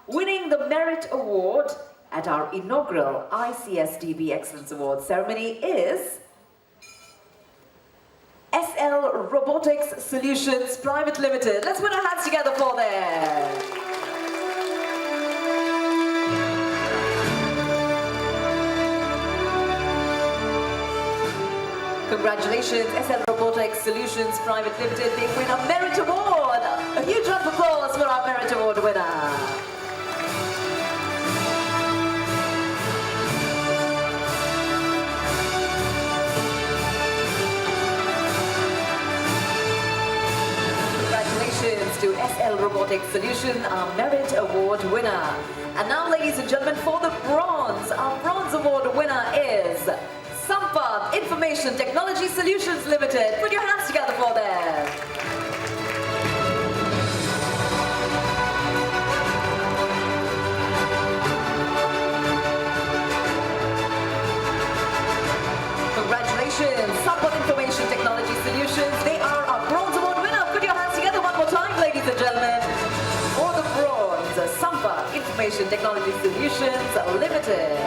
Winning the merit award at our inaugural Icsdb Excellence Awards ceremony is SL Robotics Solutions Private Limited. Let's put our hands together for them. Congratulations, SL Robotics Solutions Private Limited. They win a merit award. A huge round of applause for our merit award winner. To SL Robotics Solution, our Merit Award winner. And now, ladies and gentlemen, for the bronze, our bronze award winner is Sampath Information Technology Solutions Limited. Put your hands together for them. Congratulations, Sampath Information Technology Solutions. They are our bronze award winner. Put your hands together one more time, ladies and gentlemen. For the bronze, Sampath Information Technology Solutions Limited.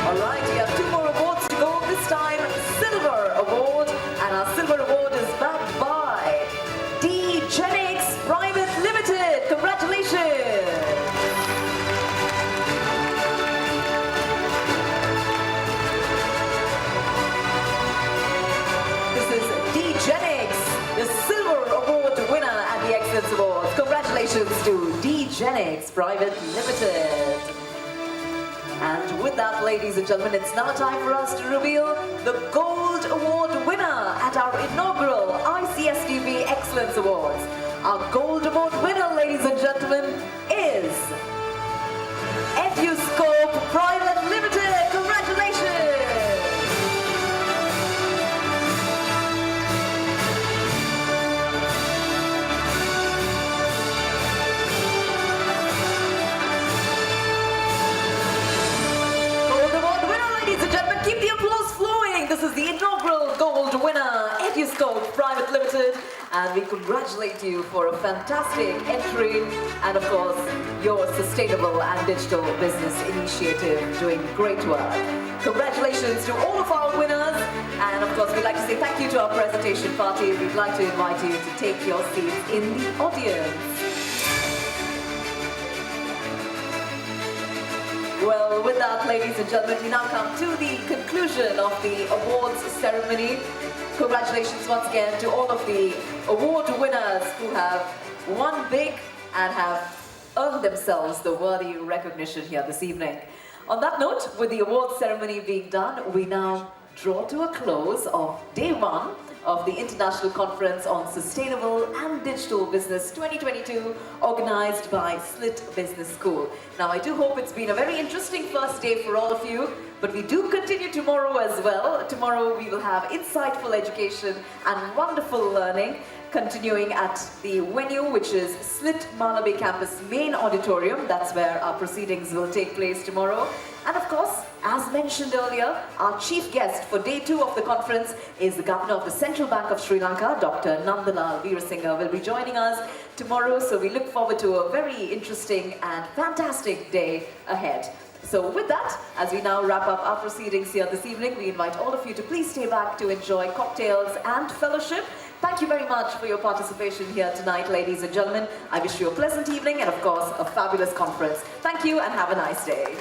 All right, we have two more awards to go. This time, Silver Award. And our Silver Award is backed by D-Genix Private Limited. Congratulations. The Silver Award winner at the Excellence Awards. Congratulations to D-Genix Private Limited. And with that, ladies and gentlemen, it's now time for us to reveal the Gold Award winner at our inaugural Icsdb Excellence Awards. Our Gold Award winner, ladies and gentlemen, is Icsdb Private Limited. Congratulations! Keep the applause flowing. This is the inaugural gold winner, Icsdb Private Limited, and we congratulate you for a fantastic entry and, of course, your sustainable and digital business initiative doing great work. Congratulations to all of our winners, and of course, we'd like to say thank you to our presentation party. We'd like to invite you to take your seats in the audience. Well, with that, ladies and gentlemen, we now come to the conclusion of the awards ceremony. Congratulations once again to all of the award winners who have won big and have earned themselves the worthy recognition here this evening. On that note, with the awards ceremony being done, we now draw to a close of day one of the International Conference on Sustainable and Digital Business 2022, organized by SLIT Business School. Now, I do hope it's been a very interesting first day for all of you, but we do continue tomorrow as well. Tomorrow we will have insightful education and wonderful learning, continuing at the venue, which is SLIT Malabi Campus Main Auditorium. That's where our proceedings will take place tomorrow. And of course, as mentioned earlier, our chief guest for day 2 of the conference is the Governor of the Central Bank of Sri Lanka, Dr. Nandalal Veerasinghe, will be joining us tomorrow. So we look forward to a very interesting and fantastic day ahead. So with that, as we now wrap up our proceedings here this evening, we invite all of you to please stay back to enjoy cocktails and fellowship. Thank you very much for your participation here tonight, ladies and gentlemen. I wish you a pleasant evening and, of course, a fabulous conference. Thank you and have a nice day.